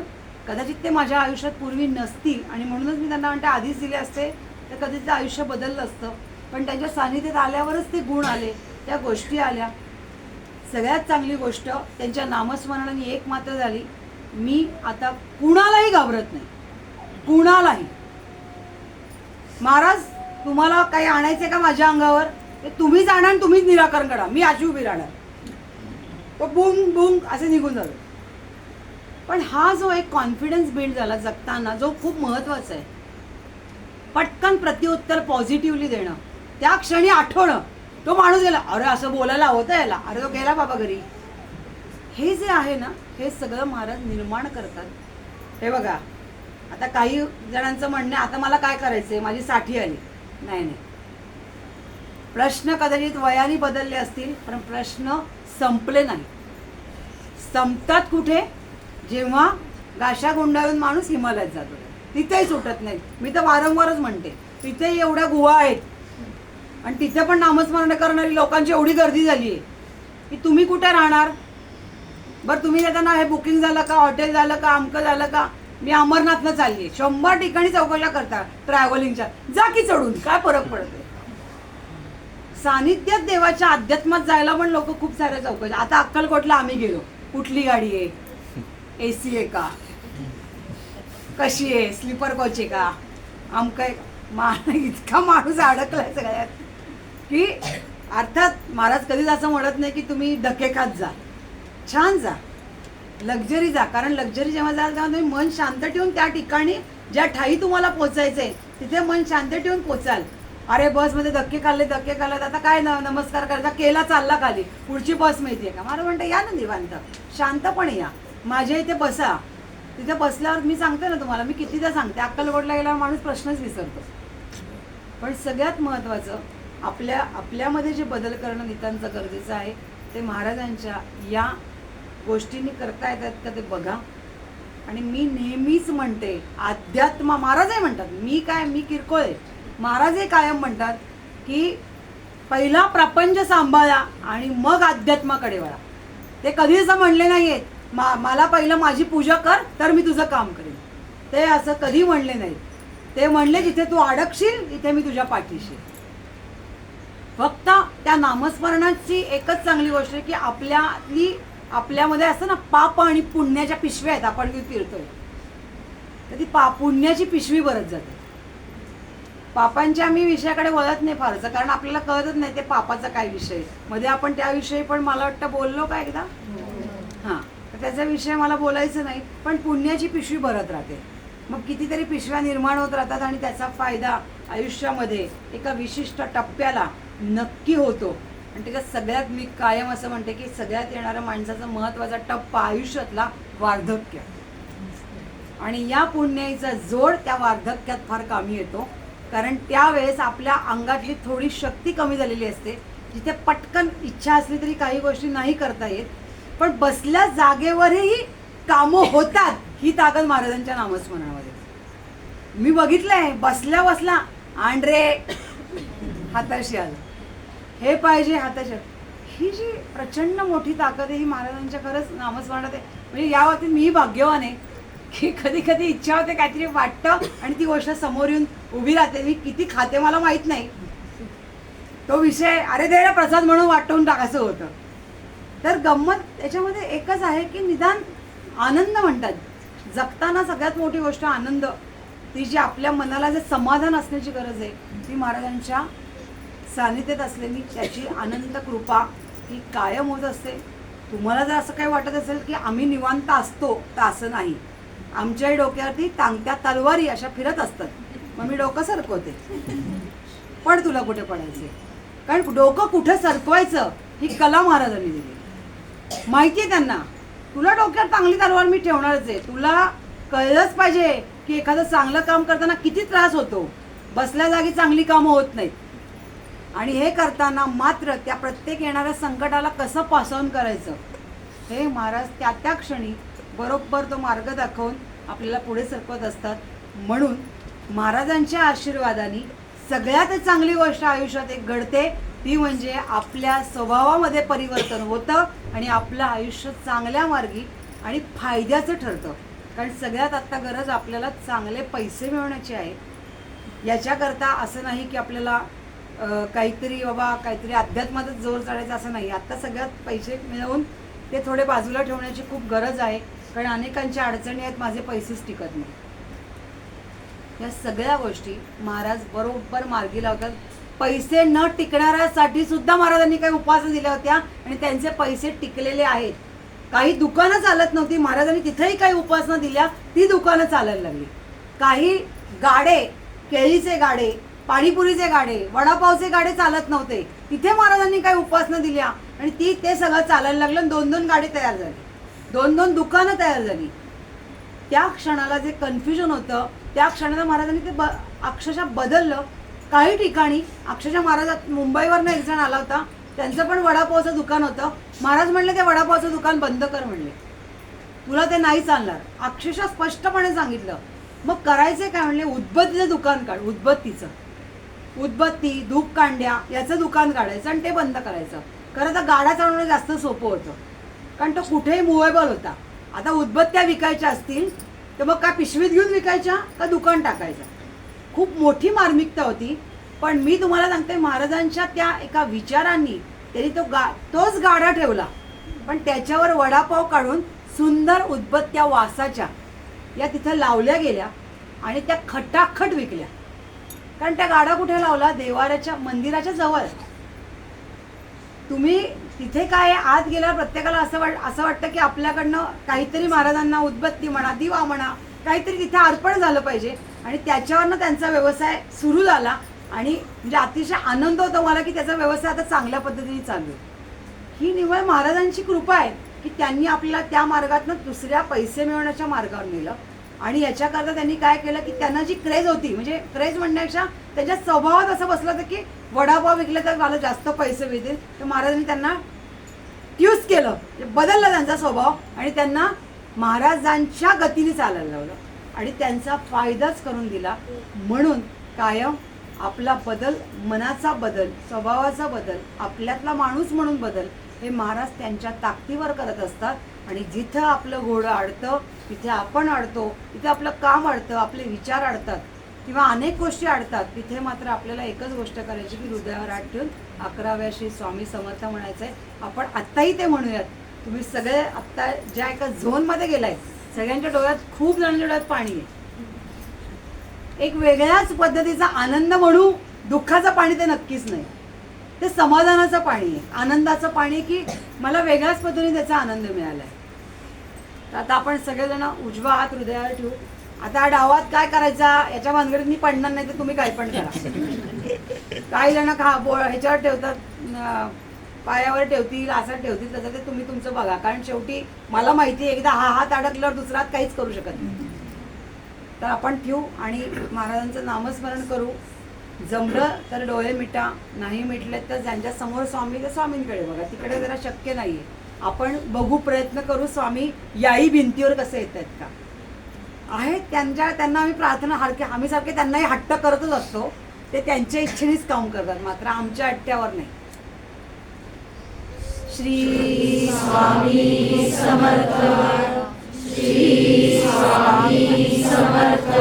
कदाचित ते माझ्या आयुष्यात पूर्वी नसतील आणि म्हणूनच मी त्यांना म्हणते आधीच दिले असते तर कधीच आयुष्य बदललं असतं. पण त्यांच्या सानिध्यात आल्यावरच ते गुण आले, त्या गोष्टी आल्या. सगळ्यात चांगली गोष्ट त्यांच्या नामस्मरणाने एक मात्र झाली, मी आता कुणालाही घाबरत नाही, कुणालाही. महाराज तुम्हाला काही आणायचे का माझ्या अंगावर, ते तुम्हीच आणा आणि तुम्हीच निराकरण करा, मी अशी उभी राहणार. तो बुंग बुंग असे निघून झालं. पण हा जो एक कॉन्फिडन्स बिल्ड झाला जगताना, जो खूप महत्त्वाचा आहे, पटकन प्रत्युत्तर पॉझिटिव्हली देणं, त्या क्षणी आठवणं, तो माणूस गेला, अरे असं बोलायला होतं याला, अरे तो गेला बाबा घरी. हे जे आहे ना, हे सगळं महाराज निर्माण करतात. हे बघा, आता काही जणांचं म्हणणं, आता मला काय करायचंय, माझी 60 आली. नाही, प्रश्न कदाचित वयाने बदलले असतील, पण प्रश्न संपले नाही. संपतात कुठे, जेव्हा गाशा गुंडाळून माणूस हिमालयात जातो तिथेही सुटत नाही. मी तर वारंवारच म्हणते, तिथेही एवढ्या गुहा आहेत आणि तिथे पण नामस्मरण करणारी लोकांची एवढी गर्दी झाली आहे की तुम्ही कुठे राहणार. बरं तुम्ही येताना हे बुकिंग झालं का, हॉटेल झालं का, अमकं झालं का, मी अमरनाथनं चालली आहे, 100 ठिकाणी चौकशा करता ट्रॅव्हलिंगच्या, जा की चढून, काय फरक पडतोय. सानिध्यात देवाच्या अध्यात्मात जायला पण लोक खूप साऱ्या चौकशा. आता अक्कलकोटला आम्ही गेलो, कुठली गाडी आहे, AC आहे का, कशी आहे, स्लीपर कोच आहे का, आमकं इतका माणूस अडकलाय सगळ्यात की अर्थात महाराज कधीच असं म्हणत नाही की तुम्ही धक्के खात जा, छान जा, लक्झरी जा. कारण लक्झरी जेव्हा जाल तेव्हा तुम्ही मन शांत ठेवून त्या ठिकाणी ज्या ठाई तुम्हाला पोचायचंय तिथे मन शांत ठेवून पोचाल. अरे बसमध्ये धक्के खाल्ले आता काय नमस्कार करायचा, केला चालला खाली, पुढची बस मिळते का. मला म्हणतं या ना निवांत शांतपणे या, माझ्या इथे बसा. तिथे बसल्यावर मी सांगते ना तुम्हाला, मी कितीदा सांगते, अक्कलकोटला गेल्यावर माणूस प्रश्नच विसरतो. पण सगळ्यात महत्त्वाचं आपल्यामध्ये जे बदल करणं नितांत गरजेचं आहे ते महाराजांच्या या गोष्टींनी करता येतात का ते बघा. आणि मी नेहमीच म्हणते, अध्यात्म महाराजही म्हणतात, मी किरकोळ आहे, महाराजही कायम म्हणतात की पहिला प्रपंच सांभाळा आणि मग अध्यात्माकडे वळा. ते कधी असं म्हणले नाही आहेत मला पहिलं माझी पूजा कर तर मी तुझं काम करेन, ते असं कधी म्हणले नाहीत. ते म्हणले जिथे तू अडकशील तिथे मी तुझ्या पाठीशी. फक्त त्या नामस्मरणाची एकच चांगली गोष्ट आहे की आपल्यामध्ये असं ना पाप आणि पुण्याच्या पिशव्या आहेत, आपण फिरतोय तर ती पुण्याची पिशवी भरत जाते. पापांच्या मी विषयाकडे वळत नाही फारसं, कारण आपल्याला कळतच नाही ते पापाचा काय विषय. मध्ये आपण त्याविषयी पण मला वाटतं बोललो का एकदा, हां, तर त्याचा विषय मला बोलायचं नाही. पण पुण्याची पिशवी भरत राहते, मग कितीतरी पिशव्या निर्माण होत राहतात आणि त्याचा फायदा आयुष्यामध्ये एका विशिष्ट टप्प्याला नक्की होतो. आणि त्याच्यात सगळ्यात मी कायम असं म्हणते की सगळ्यात येणारा माणसाचा महत्त्वाचा टप्पा आयुष्यातला वार्धक्य, आणि या पुण्याईचा जोड त्या वार्धक्यात फार कामी येतो. कारण त्यावेळेस आपल्या अंगातली थोडी शक्ती कमी झालेली असते, जिथे पटकन इच्छा असली तरी काही गोष्टी नाही करता येत, पण बसल्या जागेवरही कामं होतात. ही ताकद महाराजांच्या नामस्मरणामध्ये मी बघितलंय. बसल्या आंड्रे हाताशी आलं, हे पाहिजे हाताशी, ही जी प्रचंड मोठी ताकद आहे ही महाराजांच्या खरंच नामस्मरणात आहे. म्हणजे या बाबतीत मीही भाग्यवान आहे की कधी कधी इच्छा होते, काहीतरी वाटतं आणि ती गोष्ट समोर येऊन उभी राहते. मी किती खाते मला माहीत नाही, तो विषय अरे द्यायला प्रसाद म्हणून वाटवून टाकायचं होतं. तर गंमत त्याच्यामध्ये एकच आहे की निदान आनंद म्हणतात, जगताना सगळ्यात मोठी गोष्ट आनंद, ती जी आपल्या मनाला जे समाधान असण्याची गरज आहे ती महाराजांच्या सानिध्यात असलेली त्याची आनंद कृपा ही कायम होत असते. तुम्हाला जर असं काही वाटत असेल की आम्ही निवांत असतो, तर असं नाही. आमच्याही डोक्यावरती टांगत्या तलवारी अशा फिरत असतात, मग मी डोकं सरकवते, पण तुला कुठे पडायचे. कारण डोकं कुठे सरकवायचं ही कला महाराजांनी दिली, माहिती आहे त्यांना. तुला डोक्यात चांगली तलवार मी ठेवणारच आहे. तुला कळलंच पाहिजे की एखादं चांगलं काम करताना किती त्रास होतो, बसल्या जागी चांगली कामं होत नाहीत. आणि हे करताना मात्र त्या प्रत्येक येणाऱ्या संकटाला कसं पास ऑन करायचं हे महाराज त्या क्षणी बरोबर तो मार्ग दाखवून आपल्याला पुढे सरकवत असतात. म्हणून महाराजांच्या आशीर्वादाने सगळ्यात चांगली गोष्ट आयुष्यात एक घडते, ती म्हणजे आपल्या स्वभावामध्ये परिवर्तन होतं आणि आपलं आयुष्य चांगल्या मार्गी आणि फायद्याचं ठरतं. कारण सगळ्यात आत्ता गरज आपल्याला चांगले पैसे मिळवण्याची आहे. याच्याकरता असं नाही की आपल्याला काहीतरी अध्यात्मातच जोर चढायचा असं नाही. आत्ता सगळ्यात पैसे मिळवून ते थोडे बाजूला ठेवण्याची खूप गरज आहे, कारण अनेकांच्या अडचणी आहेत, माझे पैसेच टिकत नाही. या सगळ्या गोष्टी महाराज बरोबर मार्गी लावतात. पैसे न टिकणाऱ्यासाठी सुद्धा महाराजांनी काही उपासना दिल्या होत्या आणि त्यांचे पैसे टिकलेले आहेत. काही दुकानं चालत नव्हती, महाराजांनी तिथेही काही उपासना दिल्या, ती दुकानं चालायला लागली. काही गाडे, केळीचे गाडे, पाणीपुरीचे गाडे, वडापावचे गाडे चालत नव्हते, तिथे महाराजांनी काही उपासना दिल्या आणि ते सगळं चालायला लागलं. 2-2 गाडी तयार झाली, 2-2 दुकानं तयार झाली. त्या क्षणाला जे कन्फ्युजन होतं त्या क्षणाला महाराजांनी ते अक्षरशः बदललं. काही ठिकाणी अक्षरशः महाराज मुंबईवरनं एक जण आला होता, त्यांचं पण वडापावचं दुकान होतं. महाराज म्हणले ते वडापावचं दुकान बंद कर म्हणले. तुला ते नाही चालणार, अक्षरशः स्पष्टपणे सांगितलं. मग करायचे काय म्हणले, उदबत्तीचं दुकान काढ, उदबत्ती धूप कांड्या याचं दुकान काढायचं आणि ते बंद करायचं. खरं तर गाडा चालवणं जास्त सोपं होतं, कारण तो कुठेही मुवेबल होता. आता उदबत्त्या विकायच्या असतील तर मग काय पिशवीत घेऊन विकायच्या का दुकान टाकायचं, खूप मोठी मार्मिकता होती. पण मी तुम्हाला सांगते, महाराजांच्या त्या एका विचारांनी त्यांनी तोच गाडा ठेवला, पण त्याच्यावर वडापाव काढून सुंदर उदबत्त्या वासाच्या या तिथं लावल्या गेल्या आणि त्या खटाखट विकल्या. कारण त्या गाडा कुठे लावला, देवाऱ्याच्या मंदिराच्या जवळ. तुम्ही तिथे काय आत गेल्यावर प्रत्येकाला असं वाटतं की आपल्याकडनं काहीतरी महाराजांना उदबत्ती म्हणा, दिवा म्हणा, काहीतरी तिथे अर्पण झालं पाहिजे. आणि त्याच्यावरनं त्यांचा व्यवसाय सुरू झाला आणि म्हणजे अतिशय आनंद होतो मला की त्याचा व्यवसाय आता चांगल्या पद्धतीने चालू आहे. ही निव्वळ महाराजांची कृपा आहे की त्यांनी आपल्याला त्या मार्गातनं दुसऱ्या पैसे मिळवण्याच्या मार्गावर नेलं. आणि याच्याकरता त्यांनी काय केलं की त्यांना जी क्रेज होती, म्हणजे क्रेज म्हणण्यापेक्षा त्यांच्या स्वभावात असं बसलं होतं की वडापाव विकले तर मला जास्त पैसे मिळतील, तर महाराजांनी त्यांना ट्यूज केलं, बदलला त्यांचा स्वभाव आणि त्यांना महाराजांच्या गतीने चालायला लावलं आणि त्यांचा फायदाच करून दिला. म्हणून कायम आपला बदल, मनाचा बदल, स्वभावाचा बदल, आपल्यातला माणूस म्हणून बदल हे महाराज त्यांच्या ताकदीवर करत असतात. आणि जिथं आपलं घोडं अडतं तिथे आपण अडतो, तिथे आपलं काम अडतं, आपले विचार अडतात किंवा अनेक गोष्टी अडतात, तिथे मात्र आपल्याला एकच गोष्ट करायची की हृदयावर हात ठेवून 11व्या श्री स्वामी समर्थ म्हणायचं आहे. आपण आत्ताही ते म्हणूयात. तुम्ही सगळे आत्ता ज्या एका झोनमध्ये गेलाय, सगळ्यांच्या डोळ्यात, खूप जणांच्या डोळ्यात पाणी आहे. एक वेगळ्याच पद्धतीचा आनंद म्हणू, दुःखाचं पाणी ते नक्कीच नाही, ते समाधानाचं पाणी आहे, आनंदाचं पाणी की मला वेगळ्याच पद्धतीने त्याचा आनंद मिळाला आहे. तर आता आपण सगळेजण उजवा हात हृदयावर ठेवू. आता डावात काय करायचा याच्या भानगडीत मी पडणार नाही, तर तुम्ही काय पण करा. काही जण ह्याच्यावर ठेवतात, पायावर ठेवतील, असं ठेवतील, तसं ते तुम्ही तुमचं बघा. कारण शेवटी मला माहिती आहे, एकदा हा हात अडकल्यावर दुसरा हात काहीच करू शकत नाही. तर आपण ठेवू आणि महाराजांचं नामस्मरण करू. जमलं तर डोळे मिटा, नाही मिटले तर ज्यांच्या समोर स्वामी ते स्वामींकडे बघा. तिकडे जरा शक्य नाहीये, आपण बघू, प्रयत्न करू स्वामी याही भिंतीवर कसे येत आहेत का आहेत. त्यांना आम्ही प्रार्थना आम्ही सारखे त्यांनाही हट्ट करतच असतो, ते त्यांच्या इच्छेनेच काम करतात, मात्र आमच्या हट्ट्यावर नाही. श्री स्वामी समर्थ, श्री स्वामी समर्थ,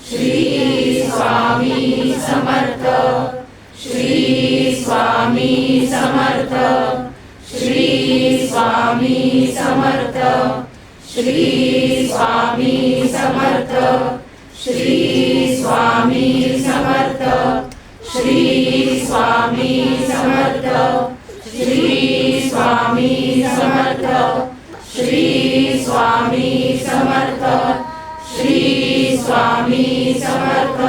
श्री स्वामी समर्थ, श्री स्वामी समर्थ, श्री स्वामी समर्थ, श्री स्वामी समर्थ, श्री स्वामी समर्थ, श्री स्वामी समर्थ, श्री स्वामी समर्थ, श्री स्वामी समर्थ, श्री स्वामी समर्थ,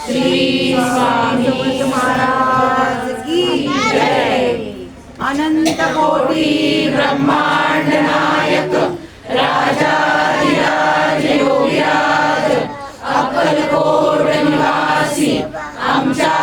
श्री स्वामी महाराज की जय. अनंत कोटी ब्रह्मांड नायक राजाधिराज योगीराज अक्कलकोट निवासी आमच्या